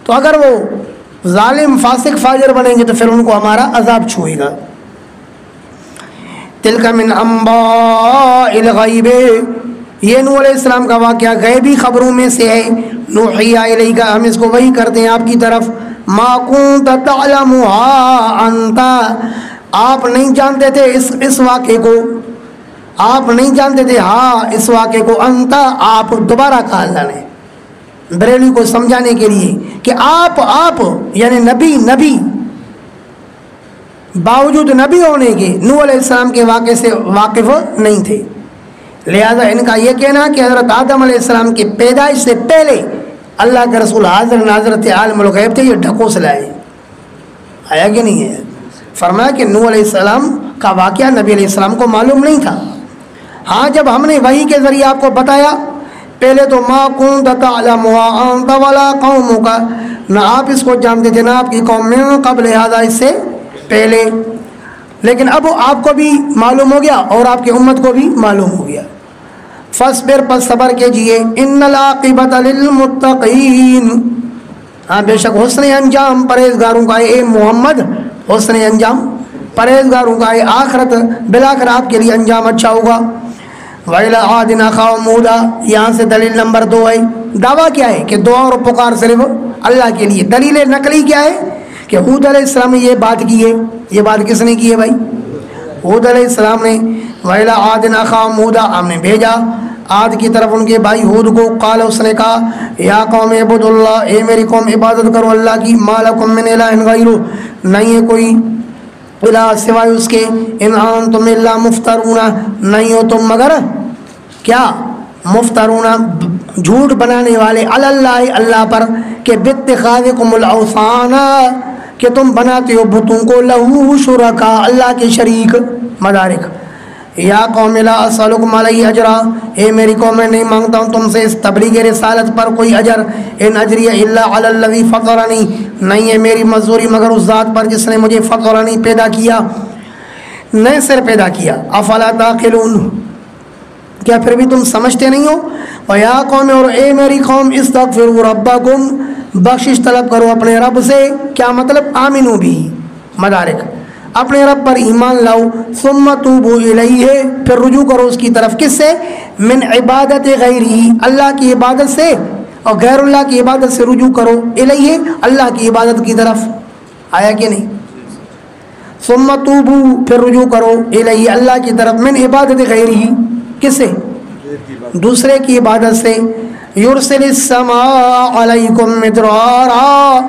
تو اگر وہ ظالم فاسق فاجر بنیں گے تو پھر ان کو ہمارا عذاب چھوئے گا. تلک من انباء الغیب، یہ نوح علیہ السلام کا واقعہ غیبی خبروں میں سے ہے. نوحی الیک، ہم اس کو وحی کرتے ہیں آپ کی طرف. ما کنت تعلمها انت، آپ نہیں جانتے تھے اس واقعے کو، آپ نہیں جانتے تھے ہاں اس واقعے کو انتا آپ دوبارہ کہا اللہ نے بریلوی کو سمجھانے کے لیے کہ آپ یعنی نبی باوجود نبی ہونے کے نوح علیہ السلام کے واقعے سے واقف نہیں تھے. لہذا ان کا یہ کہنا کہ حضرت آدم علیہ السلام کی پیدائش سے پہلے اللہ کے رسول حاضر ناظر تھے، عالم الغیب تھے، یہ ڈھکوس لائے. آیا کہ نہیں ہے؟ فرمایا کہ نوح علیہ السلام کا واقعہ نبی علیہ السلام کو معلوم نہیں تھا. ہاں جب ہم نے وحی کے ذریعے آپ کو بتایا، پہلے تو ما کنت تعلمها انت ولا قومک، نہ آپ اس کو جانتے تھے نہ آپ کی قوم میں قبل ہذا، اس سے پہلے، لیکن اب آپ کو بھی معلوم ہو گیا اور آپ کی امت کو بھی معلوم ہو گیا. فاصبر، پس صبر کیجئے، ان العاقبۃ للمتقین، ہاں بے شک حسن انجام پرہیزگاروں کا ہے. اے محمد حسن انجام پرہیزگاروں کا ہے، آخرت بالآخر آپ کے لیے انجام اچھا ہوگا. وَإِلَىٰ عَادٍ أَخَاهُمْ هُودًا، یہاں سے دلیل نمبر 2 ہے. دعویٰ کیا ہے کہ دعا اور پکار صرف اللہ کے لیے. دلیل نقلی کیا ہے کہ ہود علیہ السلام نے یہ بات کی ہے. یہ بات کس نے کی ہے بھائی؟ ہود علیہ السلام نے. وَإِلَىٰ عَادٍ أَخَاهُمْ هُودًا، ہم نے بھیجا عاد کی طرف ان کے بھائی ہود کو. قال، اس نے کہا، یا قوم اعبدوا اللہ، اے میری قوم عبادت کرو اللہ کی. ما لکم من الہ غیرہ، نہیں ہے کوئی الہ سوائے اس کے. ان انتم الا مفترون، نہیں ہو تم مگر کیا؟ مفترون، جھوٹ بنانے والے، علی اللہ، اللہ پر، کہ باتخاذکم الاوثان، کہ تم بناتے ہو بتوں کو، لہو شرکا، اللہ کے شریک. مدارک. یا قوم لا اسألکم علیہ اجرا، اے میری قوم میں نہیں مانگتا ہوں تم سے اس تبلیغ رسالت پر کوئی اجر. ان اجری الا علی الذی فطرنی، نہیں ہے میری مزدوری مگر اس ذات پر جس نے مجھے فطرنی پیدا کیا، نئے سر پیدا کیا. افلا تعقلون، کیا پھر بھی تم سمجھتے نہیں ہو؟ وَيَا قَوْمِ، اور اے میری قوم، اسْتَغْفِرُوا رَبَّكُمْ، بخشش طلب کرو اپنے رب سے. کیا مطلب؟ آمنوا بھی. مدارک. اپنے رب پر ایمان لاؤ. ثُمَّ تُوبُوا إِلَيْهِ، پھر رجوع کرو اس کی طرف. کس سے؟ من عبادت غیرہ، اللہ کی عبادت سے، اور غیر اللہ کی عبادت سے رجوع کرو. الیہ، اللہ کی عبادت کی طرف. آیا کہ نہیں؟ ثُمَّ تُوبُوا، پھر رجوع کرو، الیہ، اللہ کی طرف. من عبادت غیرہ، کس سے؟ دوسرے کی عبادت سے. یرسل السماء علیکم مدرارا،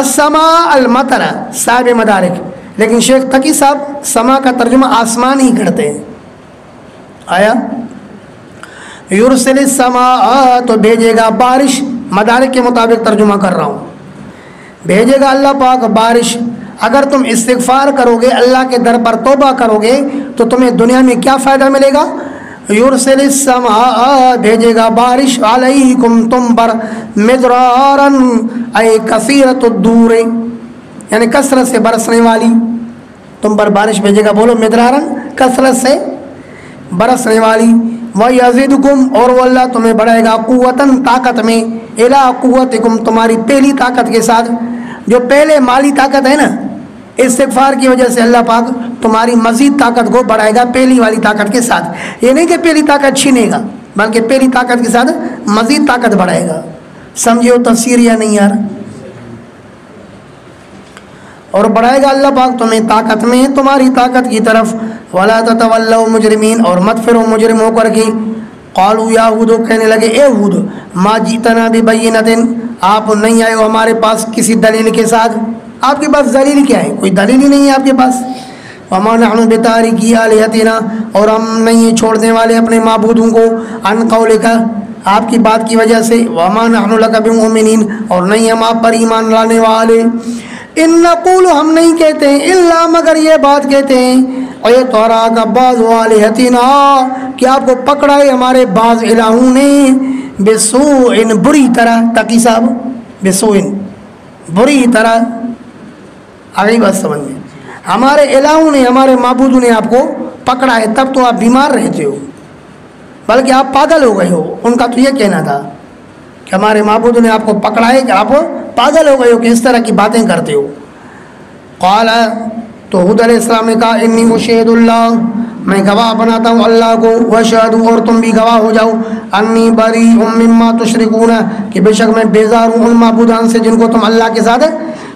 السماء المطر، صاحب مدارک. لیکن شیخ تقی صاحب سما کا ترجمہ آسمان ہی کرتے ہیں. آیا؟ یرسل السماء، تو بھیجے گا بارش. مدارک کے مطابق ترجمہ کر رہا ہوں. بھیجے گا اللہ پاک بارش. اگر تم استغفار کرو گے، اللہ کے در پر توبہ کرو گے، تو تمہیں دنیا میں کیا فائدہ ملے گا؟ یرسل السماء، بھیجے گا بارش، علیکم، تم پر، مدرارن، اے کثیرت الدور، یعنی کثرت سے برسنے والی. تم پر بارش بھیجے گا، بولو مدرارن، کثرت سے برسنے والی. وَيَزِدْكُمْ، اور وہ اللہ تمہیں بڑھائے گا، قوتاً، طاقت میں، اِلَىٰ قُوَّتِكُمْ، تمہاری پہلی طاقت کے ساتھ. جو پہلے مالی طاقت ہے نا، استغفار کی وجہ سے اللہ پاک تمہاری مزید طاقت کو بڑھائے گا پہلی والی طاقت کے ساتھ. یہ نہیں کہ پہلی طاقت چھینے گا، بلکہ پہلی طاقت کے ساتھ مزید طاقت بڑھائے گا. سمجھو تفسیر یا نہیں یار؟ اور بڑھائے گا اللہ پاک تمہیں طاقت میں، تمہاری طاقت کی طرف. وَلَا تَتَوَلَّوْا مُجْرِمِينَ، اور مت پھرو مجرم ہو کر کے. قالوا یا ہود، کہنے لگے اے ہود، ما جئتنا ببینۃ، آپ نہیں آئے ہو ہمارے پاس کسی دلیل کے ساتھ. آپ کے پاس دلیل کیا ہے؟ کوئی دلیل ہی نہیں ہے آپ کے پاس. وما نحن بتارکی آلہتنا، اور ہم نہیں چھوڑنے والے اپنے معبودوں کو، عن قولک، آپ کی بات کی وجہ سے. وما نحن لک بمؤمنین، اور نہیں ہم آپ پر ایمان لانے والے. ان نقول، ہم نہیں کہتے ہیں، الا، مگر یہ بات کہتے ہیں، اے تورا کا بعض آلہتنا، کہ آپ کو پکڑا ہے ہمارے بعض الہوں نے، بسوء، بری طرح. تقی صاحب، بسوء، بری طرح. آگئی بات سمجھ میں؟ ہمارے الہوں نے، ہمارے معبودوں نے آپ کو پکڑا ہے، تب تو آپ بیمار رہتے ہو، بلکہ آپ پاگل ہو گئے ہو. ان کا تو یہ کہنا تھا کہ ہمارے معبودوں نے آپ کو پکڑا ہے کہ آپ پاگل ہو گئے ہو کہ اس طرح کی باتیں کرتے ہو. قال، تو ہود علیہ السلام نے کہا، انی اشہد اللہ، میں گواہ بناتا ہوں اللہ کو، واشہدوا، اور تم بھی گواہ ہو جاؤ، انی بریء مما تشرکون، کہ بے شک میں بیزار ہوں ان معبودان سے جن کو تم اللہ کے ساتھ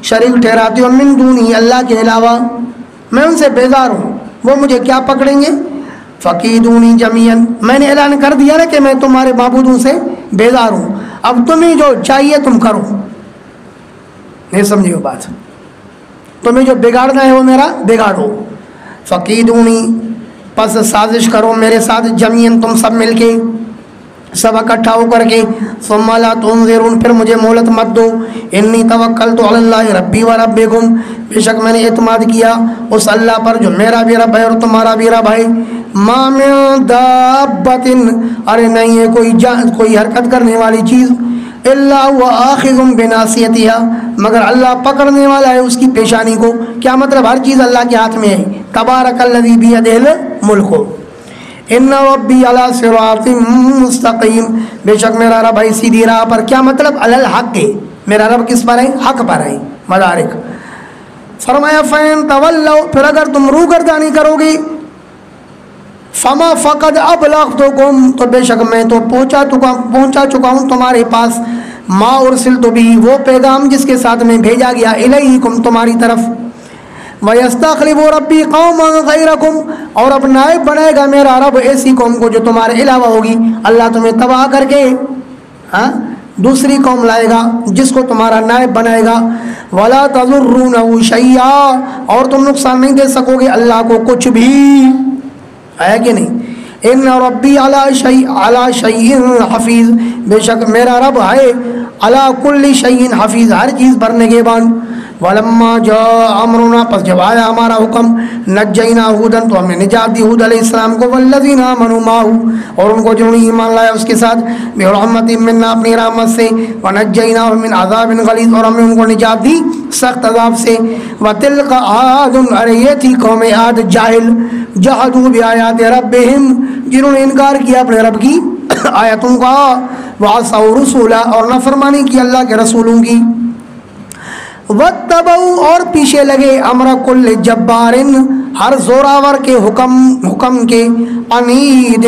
شریک ٹھہراتے ہو. من دونی، اللہ کے علاوہ، میں ان سے بیزار ہوں، وہ مجھے کیا پکڑیں گے؟ فقیدونی جمیعاً، میں نے اعلان کر دیا نا کہ میں تمہارے معبودوں سے بیزار ہوں، اب تمہیں جو چاہیے تم کرو. نہیں سمجھے وہ بات؟ تمہیں جو بگاڑنا ہے وہ میرا بگاڑو. فقیدونی، پس سازش کرو میرے ساتھ، جمیعاً تم سب مل کے، سب اکٹھا ہو کر کے. ثم لا تنظرون، پھر مجھے مہلت مت دو. انی توکلت علی اللہ ربی و ربکم، بے شک میں نے اعتماد کیا اس اللہ پر جو میرا بھی رب ہے اور تمہارا بھی رب ہے. ما من دابۃ، ارے نہیں ہے کوئی حرکت کرنے والی چیز، الا هو آخذ بناصیتها، مگر اللہ پکڑنے والا ہے اس کی پیشانی کو. کیا مطلب؟ ہر چیز اللہ کے ہاتھ میں ہے. تبارک الذی بیدہ الملک، ان ربی علی صراط مستقیم، بے شک میرا رب ہے سیدھی راہ پر. کیا مطلب؟ علی الحق، میرا رب کس پر ہے؟ حق پر ہے. مدارک فرمایا فین تولوا، پھر اگر تم روگردانی کرو گے، فما فقد ابلغتکم، تو بے شک میں تو پہنچا چکا ہوں تمہارے پاس، ما ارسلت بھی، وہ پیغام جس کے ساتھ میں بھیجا گیا، الیکم، تمہاری طرف. وَيَسْتَخْلِفُ رَبِّي قَوْمًا غَيْرَكُمْ، اور اب نائب بنائے گا میرا رب ایسی قوم کو جو تمہارے علاوہ ہوگی. اللہ تمہیں تباہ کر کے دوسری قوم لائے گا جس کو تمہارا نائب بنائے گا. وَلَا تَضُرُّونَهُ شَيْئًا، اور تم نقصان نہیں دے سکو گے اللہ کو کچھ بھی. ہے کہ نہیں؟ ان ربی علی شیء حفیظ، بے شک میرا رب ہے علی کل شیء حفیظ، ہر چیز پر نگہبان. ولما جاء امرنا، پس جب آیا ہمارا حکم، نجینا ہودا، تو ہم نے نجات دی ہود علیہ السلام کو، والذین آمنوا معه، اور ان کو جنہوں نے ایمان لایا اس کے ساتھ، برحمت منا، اپنی رحمت سے، ونجیناهم من عذاب غلیظ، اور ہم نے ان کو نجات دی سخت عذاب سے. وتلک عاد، ارے یہ تھی قوم عاد جاہل، جحدوا بآیات ربہم، جنہوں نے انکار کیا اپنے رب کی آیتوں کا، وعصوا رسولا، اور نافرمانی کی اللہ کے رسولوں کی. واتبعوا، اور پیچھے لگے، امر کل جبار، ہر زوراور کے حکم کے، عنید،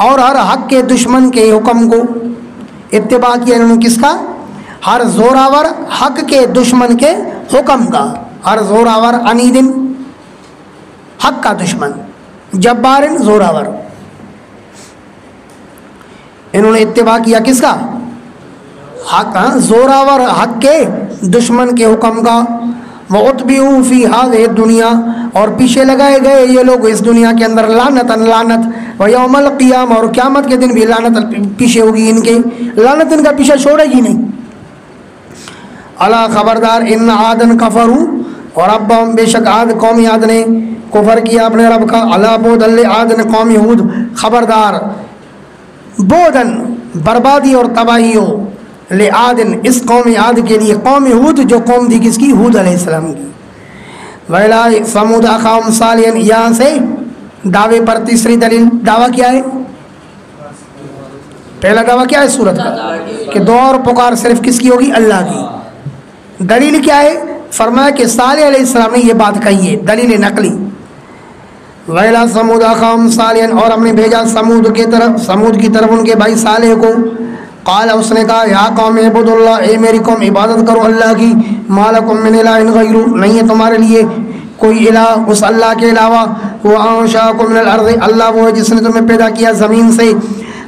اور ہر حق کے دشمن کے حکم کو. اتباع کیا انہوں نے کس کا؟ ہر زوراور حق کے دشمن کے حکم کا. ہر زوراور، عنید حق کا دشمن، جبار زوراور. انہوں نے اتباع کیا کس کا؟ حق، زوراور حق کے دشمن کے حکم کا. وَأُتْبِعُوا فِي هَذِهِ الدُّنْيَا، اور پیچھے لگائے گئے یہ لوگ اس دنیا کے اندر، لعنتاً لعنت، وَيَوْمَ الْقِيَامَةِ، اور قیامت کے دن بھی لعنت پیچھے ہوگی ان کے، لعنت ان کا پیچھے چھوڑے گی نہیں. الا خبردار، ان عادن کفروا، اور اب بے شک عاد قوم عاد نے کفر کیا اپنے رب کا. الا بعدا لعاد قوم ہود، خبردار، بودن بربادی اور تباہی ہو، لعاد اس قوم عاد کے لیے، قوم ہود جو قوم تھی کس کی؟ ہود علیہ السلام کی. وَإِلَىٰ ثَمُودَ أَخَاهُمْ صَالِحًا، یہاں سے دعوے پر تیسری دلیل. دعویٰ کیا ہے؟ پہلا دعویٰ کیا ہے سورت کا؟ کہ دعا اور پکار صرف کس کی ہوگی؟ اللہ کی. دلیل کیا ہے؟ فرمایا کہ صالح علیہ السلام نے یہ بات کہی ہے، دلیل نقلی. وَإِلَىٰ ثَمُودَ أَخَاهُمْ صَالِحًا، اور ہم نے بھیجا سمود کی طرف ان کے بھائی صالح کو. قال، اس نے کہا، یا قوم اعبدوا اللہ، اے میری قوم عبادت کرو اللہ کی، ما لکم من الہ غیرہ، نہیں ہے تمہارے لیے کوئی الہ اس اللہ کے علاوہ. وانشاکم من الارض، اللہ وہ ہے جس نے تمہیں پیدا کیا زمین سے.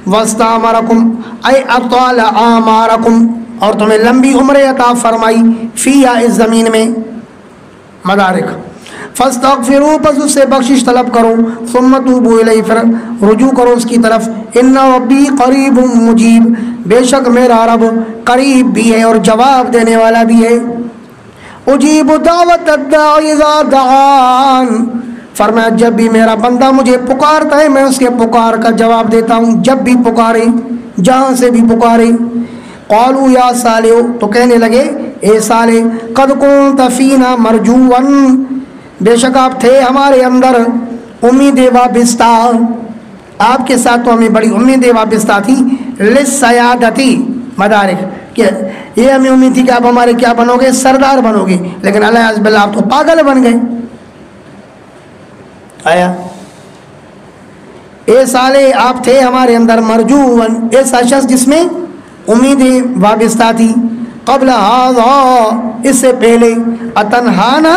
واستعمرکم، اے اطال اعمارکم، اور تمہیں لمبی عمریں عطا فرمائی، فیہا، اس زمین میں. مدارک فاستغفروا، پس اس سے بخشش طلب کرو، ثم توبوا الیہ، پھر رجوع کرو اس کی طرف. ان ربی قریب مجیب، بے شک میرا رب قریب بھی ہے اور جواب دینے والا بھی ہے. اجیب دعوت الداعی اذا دعان، فرمایا جب بھی میرا بندہ مجھے پکارتا ہے میں اس کے پکار کا جواب دیتا ہوں، جب بھی پکارے، جہاں سے بھی پکارے. قالوا یا صالح، تو کہنے لگے اے صالح، قد كنت فینا مرجوا، بے شک آپ تھے ہمارے اندر امید وابستہ، آپ کے ساتھ تو ہمیں بڑی امید وابستہ تھی. للسیادتی، مدارک کہ یہ ہمیں امید تھی کہ آپ ہمارے کیا بنو گے؟ سردار بنو گے، لیکن اللہ عز باللہ آپ تو پاگل بن گئے. آیا اے صالح، آپ تھے ہمارے اندر مرجوون، ایسا شخص جس میں امید وابستہ تھی. قبل ھذا، اس سے پہلے، اتنہانا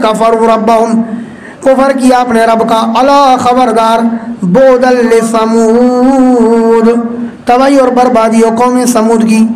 کفروا ربہم، کفر کیا اپنے رب کا، الا خبردار، بعدا لثمود، تباہی اور بربادی ہو قوم سمود کی.